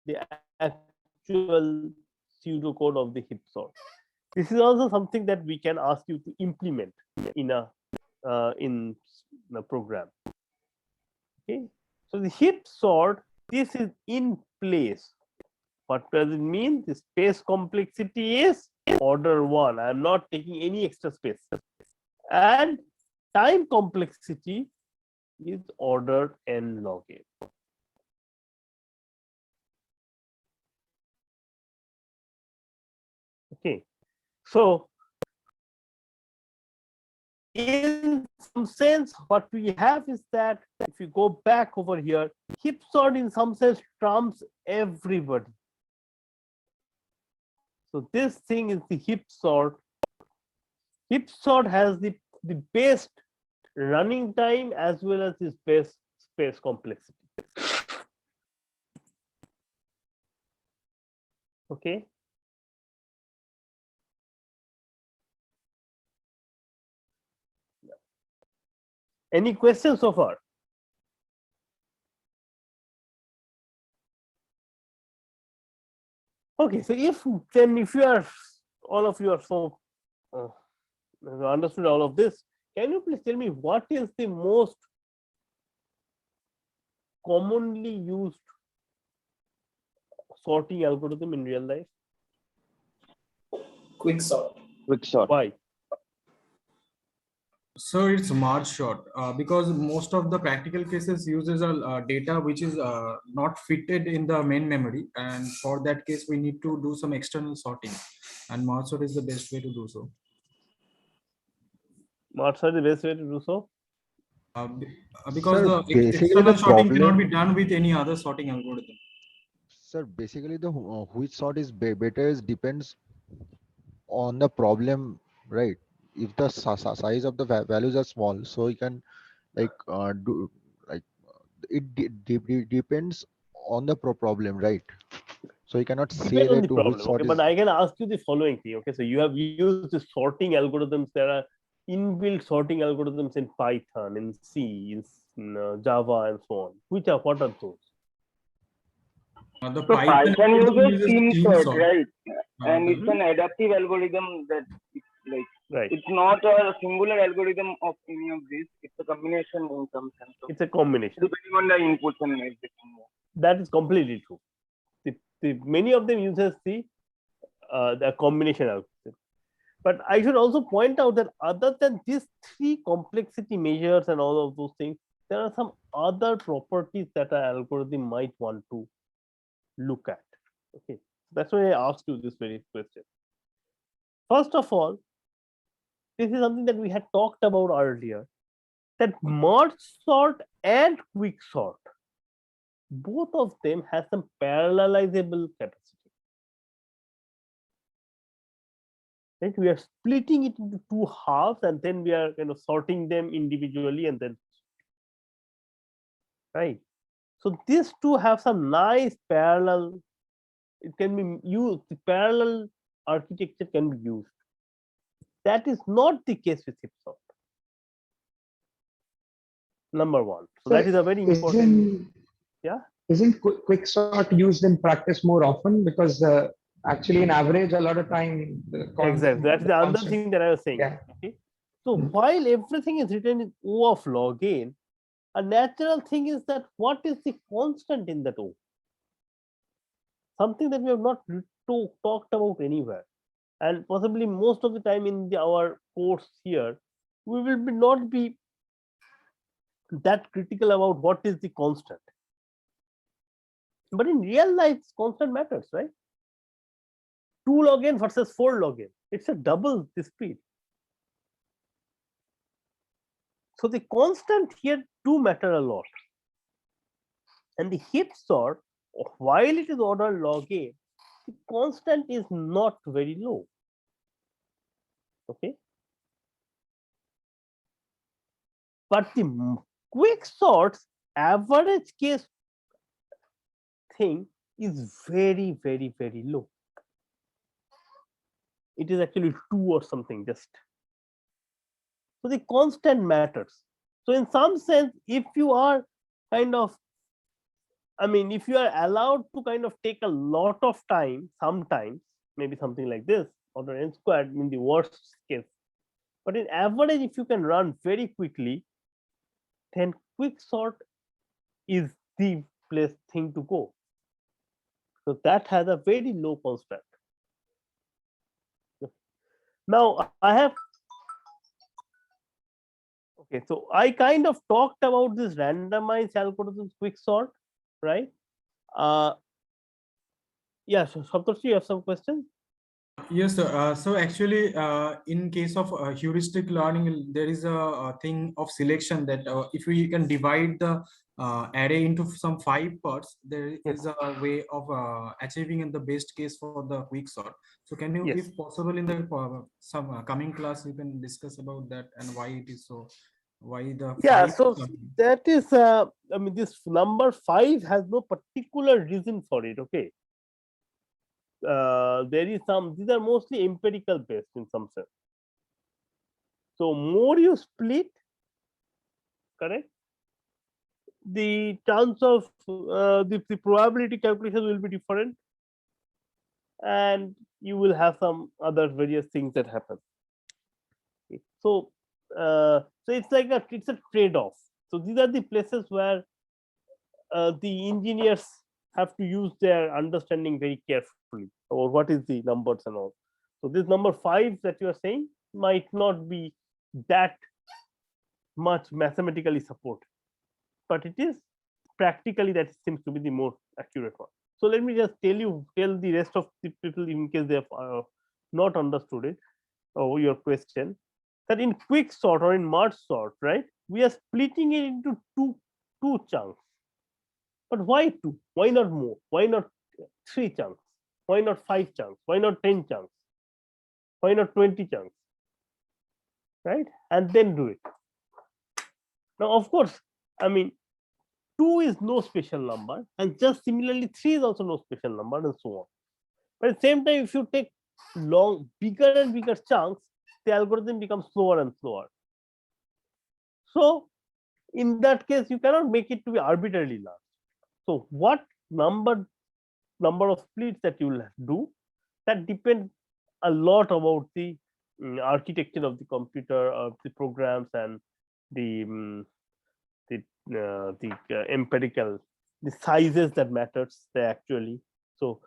the actual pseudocode of the heap sort. This is also something that we can ask you to implement in a program. Okay, so the heap sort, this is in place. What does it mean? The space complexity is order 1. I am not taking any extra space, and time complexity is order n log n. Okay, so in some sense, what we have is that if you go back over here, heap sort in some sense trumps everybody. So this thing is the heap sort. Heap sort has the best running time as well as its best space complexity. Okay. Any questions so far? Okay, so if you are, all of you are so understood all of this, can you please tell me what is the most commonly used sorting algorithm in real life? Quicksort. Quicksort. Why? So it's merge sort because most of the practical cases uses data which is not fitted in the main memory, and for that case we need to do some external sorting, and merge sort is the best way to do so. Merge sort is the best way to do so? Because Sir, the basically external the sorting cannot problem- be done with any other sorting algorithm. Sir, basically the which sort is better is depends on the problem, right? If the size of the values are small, so you can like do like it depends on the problem, right? So you cannot say Depends on that the to which problem. sort Okay, is. but I can ask you the following thing. Okay, so you have used the sorting algorithms. There are inbuilt sorting algorithms in Python, in C, in Java, and so on. What are those? The So Python uses team sort, sort. right? And it's an adaptive algorithm that it's like Right. it's not a singular algorithm of any of these. It's a combination in some sense. It's a combination. Depending on the inputs and everything. That is completely true. Many of them uses the combination algorithm. But I should also point out that other than these 3 complexity measures and all of those things, there are some other properties that an algorithm might want to look at. Okay, that's why I asked you this very question. First of all, this is something that we had talked about earlier, that merge sort and quick sort, both of them have some parallelizable capacity. Right? We are splitting it into 2 halves and then we are kind of sorting them individually and then, right? So these two have some nice parallel, it can be used, the parallel architecture can be used. That is not the case with heap sort. Number one. So that is a very important. Yeah. Isn't quicksort used in practice more often? Because actually, in average, a lot of time. Exactly. That's the other thing that I was saying. Yeah. Okay. So while everything is written in O of log n, a natural thing is that what is the constant in that O? Something that we have not talked about anywhere. And possibly most of the time in our course here, we will not be that critical about what is the constant. But in real life, constant matters, right? 2 log n versus 4 log n. It's a double the speed. So the constant here do matter a lot. And the heap sort, while it is order log n, the constant is not very low. Okay. But the quick sorts average case thing is very, very, very low. It is actually 2 or something just. So the constant matters. So in some sense, if you are kind of, I mean, if you are allowed to kind of take a lot of time, sometimes maybe something like this, order n squared in the worst case. But in average, if you can run very quickly, then quick sort is the place thing to go. So that has a very low constraint. Now I have, okay, so I kind of talked about this randomized algorithms quick sort, right? Yeah, so Saptarshi, you have some questions? Yes, sir. So actually, in case of heuristic learning, there is a thing of selection that if we can divide the array into some 5 parts, there is a way of achieving in the best case for the quick sort. So can you, if possible, in the some coming class, you can discuss about that and why it is so, why the So that is, I mean, this number 5 has no particular reason for it. Okay. There is some, these are mostly empirical based in some sense. So more you split, correct, the chance of the probability calculation will be different, and you will have some other various things that happen. Okay. So so it's like it's a trade-off. So these are the places where the engineers have to use their understanding very carefully, or what is the numbers and all. So this number 5 that you are saying might not be that much mathematically supported, but it is practically, that seems to be the more accurate one. So let me just tell the rest of the people, in case they have not understood it or your question, that in quick sort or in merge sort, right, we are splitting it into two chunks. But why 2? Why not more? Why not 3 chunks? Why not 5 chunks? Why not 10 chunks? Why not 20 chunks? Right? And then do it. Now, of course, I mean, 2 is no special number, and just similarly 3 is also no special number, and so on. But at the same time, if you take bigger and bigger chunks, the algorithm becomes slower and slower. So in that case, you cannot make it to be arbitrarily large. So what number of splits that you will do, that depends a lot about the architecture of the computer, of the programs, and the empirical, the sizes that matters there actually. So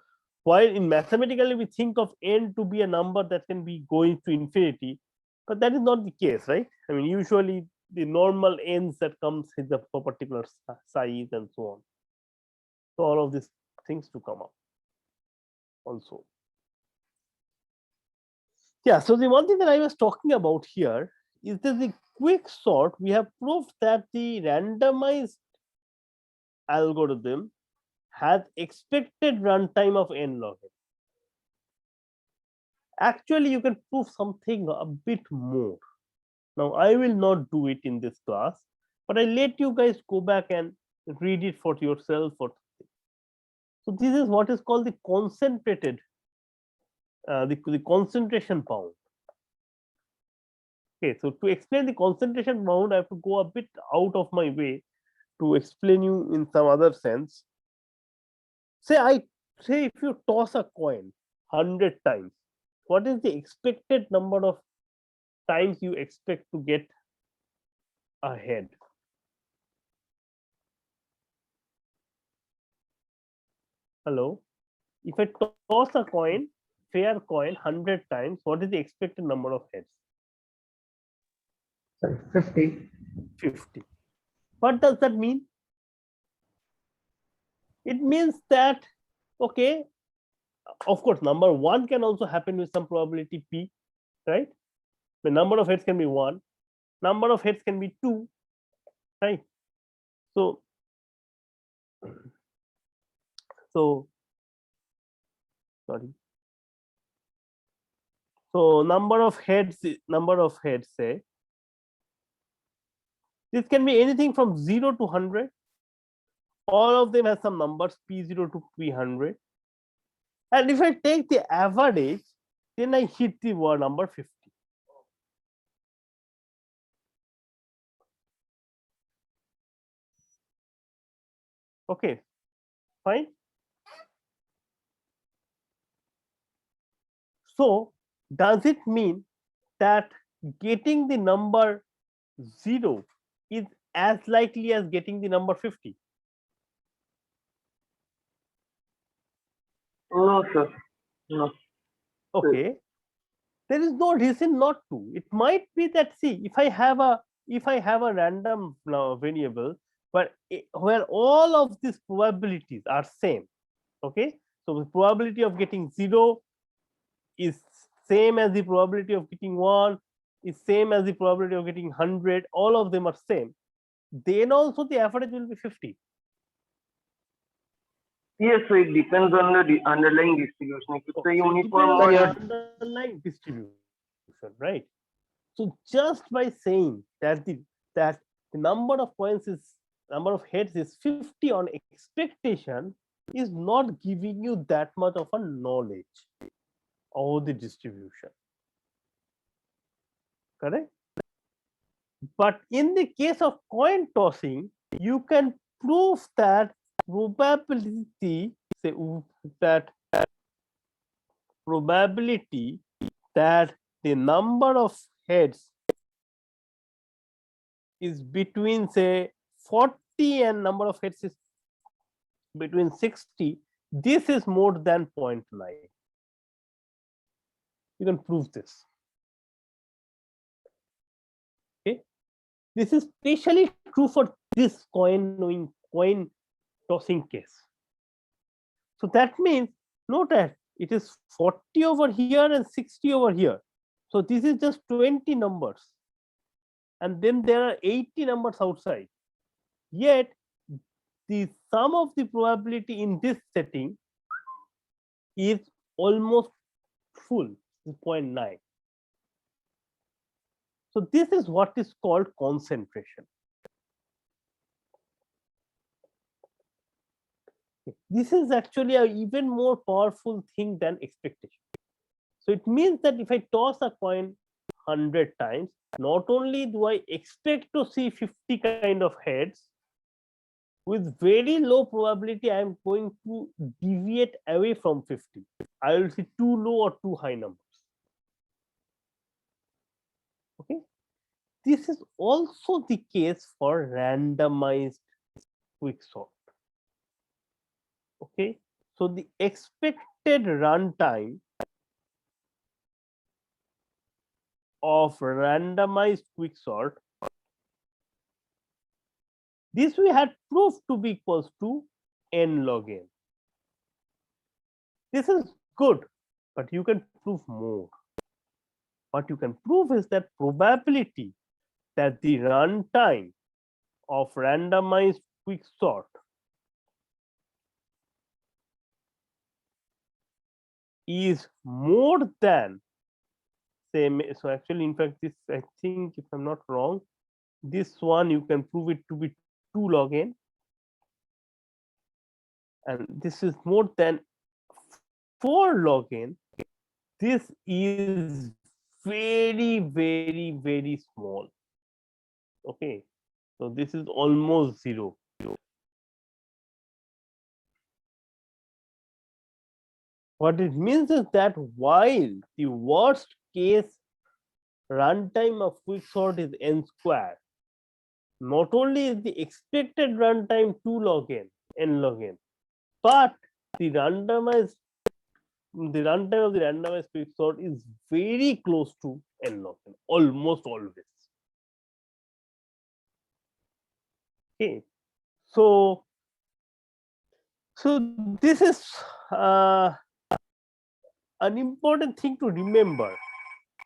while in mathematically we think of n to be a number that can be going to infinity, but that is not the case, right? I mean, usually the normal n's that comes with a particular size and so on. So all of these things to come up also. Yeah, so the one thing that I was talking about here is that the quick sort, we have proved that the randomized algorithm has expected runtime of n log n. Actually, you can prove something a bit more. Now, I will not do it in this class, but I let you guys go back and read it for yourself. So this is what is called the concentrated, the concentration bound. Okay, so to explain the concentration bound, I have to go a bit out of my way to explain you in some other sense. Say if you toss a coin 100 times, what is the expected number of times you expect to get a head? Hello? If I toss a coin, fair coin 100 times, what is the expected number of heads? 50. 50. What does that mean? It means that, okay, of course, number 1 can also happen with some probability p, right? The number of heads can be 1, number of heads can be 2, right? So sorry. So number of heads, say, this can be anything from 0 to 100. All of them have some numbers p0 to p100. And if I take the average, then I hit the number 50. Okay, fine. So does it mean that getting the number 0 is as likely as getting the number 50? No, sir. No. Okay, there is no reason not to. It might be that, see, if I have a random variable where all of these probabilities are same, okay, so the probability of getting 0 is same as the probability of getting 1, is same as the probability of getting 100, all of them are same, then also the average will be 50. Yes, so it depends on the underlying distribution. If it's a So it uniform depends on one, the underlying distribution, right? So just by saying that the number of points is number of heads is 50 on expectation is not giving you that much of a knowledge of the distribution, correct? But in the case of coin tossing, you can prove that probability, say that probability that the number of heads is between, say, 40 and number of heads is between 60, this is more than 0.9. You can prove this. Okay, this is especially true for this coin tossing case. So that means, note that it is 40 over here and 60 over here. So this is just 20 numbers, and then there are 80 numbers outside. Yet the sum of the probability in this setting is almost full, 0.9. So this is what is called concentration. This is actually an even more powerful thing than expectation. So it means that if I toss a coin 100 times, not only do I expect to see 50 kind of heads, with very low probability I am going to deviate away from 50. I will see too low or too high numbers. Okay, this is also the case for randomized quicksort. Okay, so the expected runtime of randomized quicksort, this we had proved to be equals to n log n. This is good, but you can prove more. What you can prove is that probability that the runtime of randomized quicksort is more than, same. So actually, in fact, this, I think, if I'm not wrong, this one you can prove it to be 2 log n, and this is more than 4 log n. This is very small. Okay, so this is almost 0. What it means is that while the worst case runtime of quicksort is n square, not only is the expected runtime 2 log n log n, but the runtime of the randomized quicksort is very close to n log n, almost always. Okay, so this is an important thing to remember.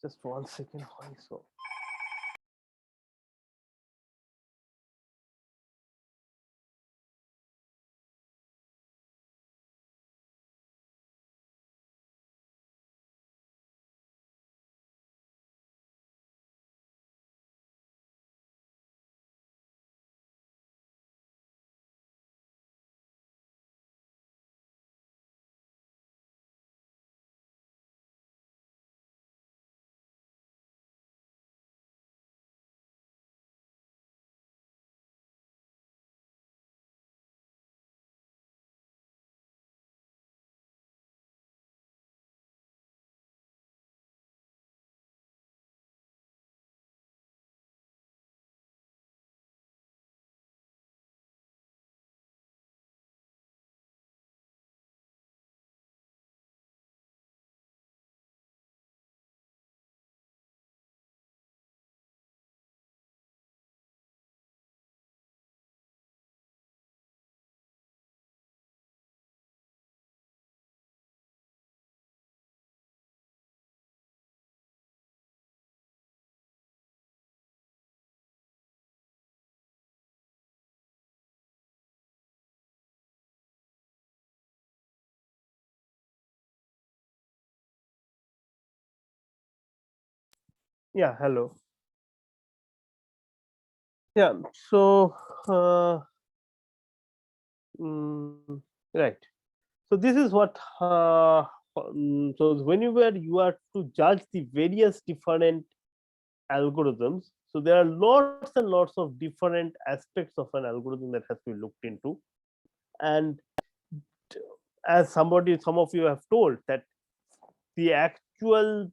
Just 1 second. Why so? Yeah, hello. Yeah, so right. So this is what so whenever you are to judge the various different algorithms, so there are lots and lots of different aspects of an algorithm that has to be looked into. And as some of you have told that the actual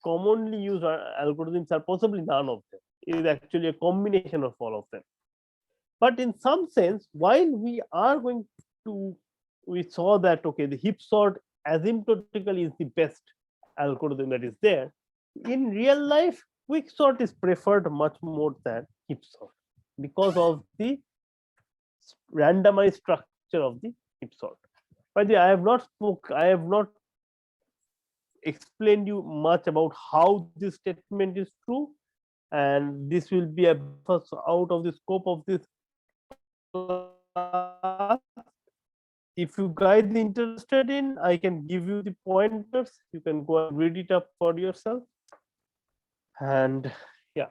commonly used algorithms are possibly none of them. It is actually a combination of all of them. But in some sense, while we are going to, we saw that okay, the heap sort asymptotically is the best algorithm that is there. In real life, quicksort is preferred much more than heap sort because of the randomized structure of the heap sort. By the way, I have not explained you much about how this statement is true, and this will be a out of the scope of this class. If you guys are interested in, I can give you the pointers. You can go and read it up for yourself. And yeah.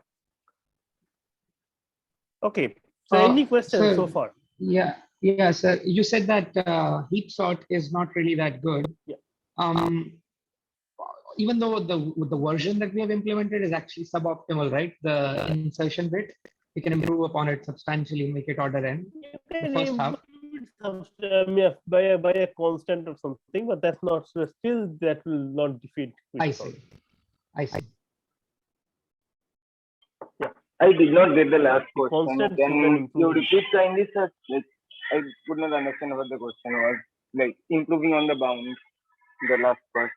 Okay. So any questions so far? Yeah, sir. You said that heap sort is not really that good. Yeah. Even though the version that we have implemented is actually suboptimal, right? The insertion bit, we can improve upon it substantially, make it order n. The first half. By a constant or something, but that's not still that will not defeat. I see. Yeah. I did not get the last question. Constant Can you repeat kindly, sir? Like, I could not understand what the question was. Like improving on the bounds, the last part.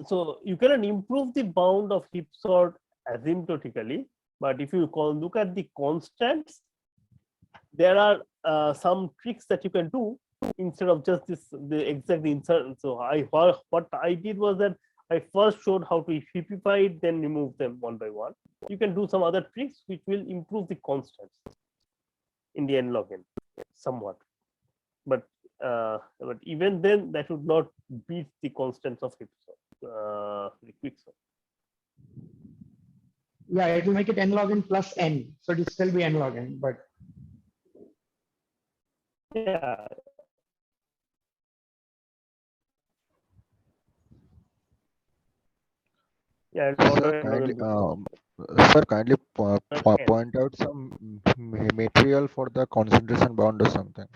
So you cannot improve the bound of heap sort asymptotically, but if you look at the constants, there are some tricks that you can do instead of just the exact insert. So what I did was that I first showed how to heapify it, then remove them one by one. You can do some other tricks which will improve the constants in the n log n somewhat, but even then that would not beat the constants of heap sort, the quicksort. Yeah, it will make it n log n plus n, so it will still be n log n, but yeah. Yeah, sir, kindly point out some material for the concentration bound or something.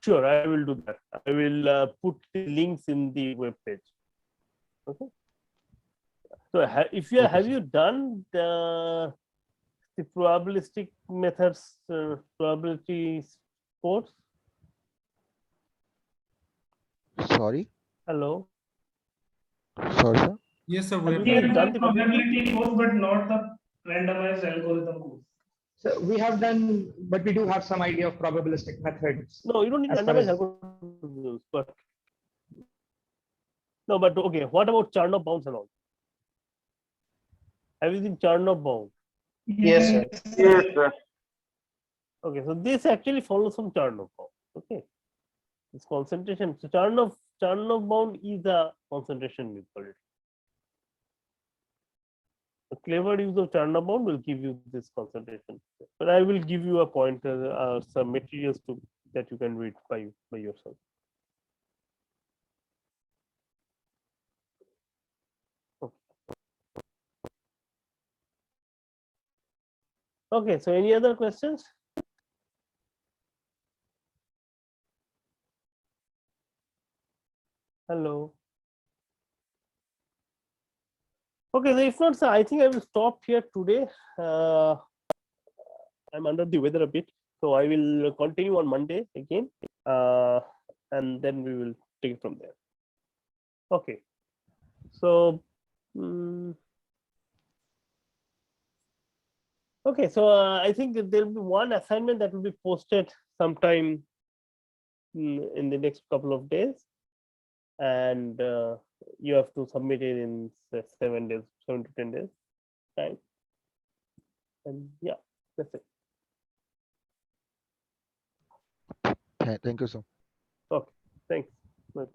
Sure, I will do that. I will put the links in the web page. Okay. So, if you have you done the probabilistic methods, probability course? Sorry. Hello. Sorry, sir. Yes, sir. We We have done the probability course, but not the randomized algorithm course. so we have done, but we do have some idea of probabilistic methods. No, you don't need as far randomized as- algorithms, but no, but okay. What about Charnov bounds and all? Have you seen Charnov bound? Yes, sir. Yes, sir. Okay, so this actually follows from Charnov bound. Okay, this concentration. So Charnov bound is a concentration equality. A clever use of Charnov bound will give you this concentration. But I will give you a pointer, some materials to that you can read by yourself. Okay, so any other questions? Hello. Okay, so if not, sir, I think I will stop here today. I'm under the weather a bit, so I will continue on Monday again, and then we will take it from there. Okay, so okay, so I think there will be one assignment that will be posted sometime in the next couple of days, and you have to submit it in 7 to 10 days time, and yeah, that's it. Thank you, sir. Okay, thanks. Right.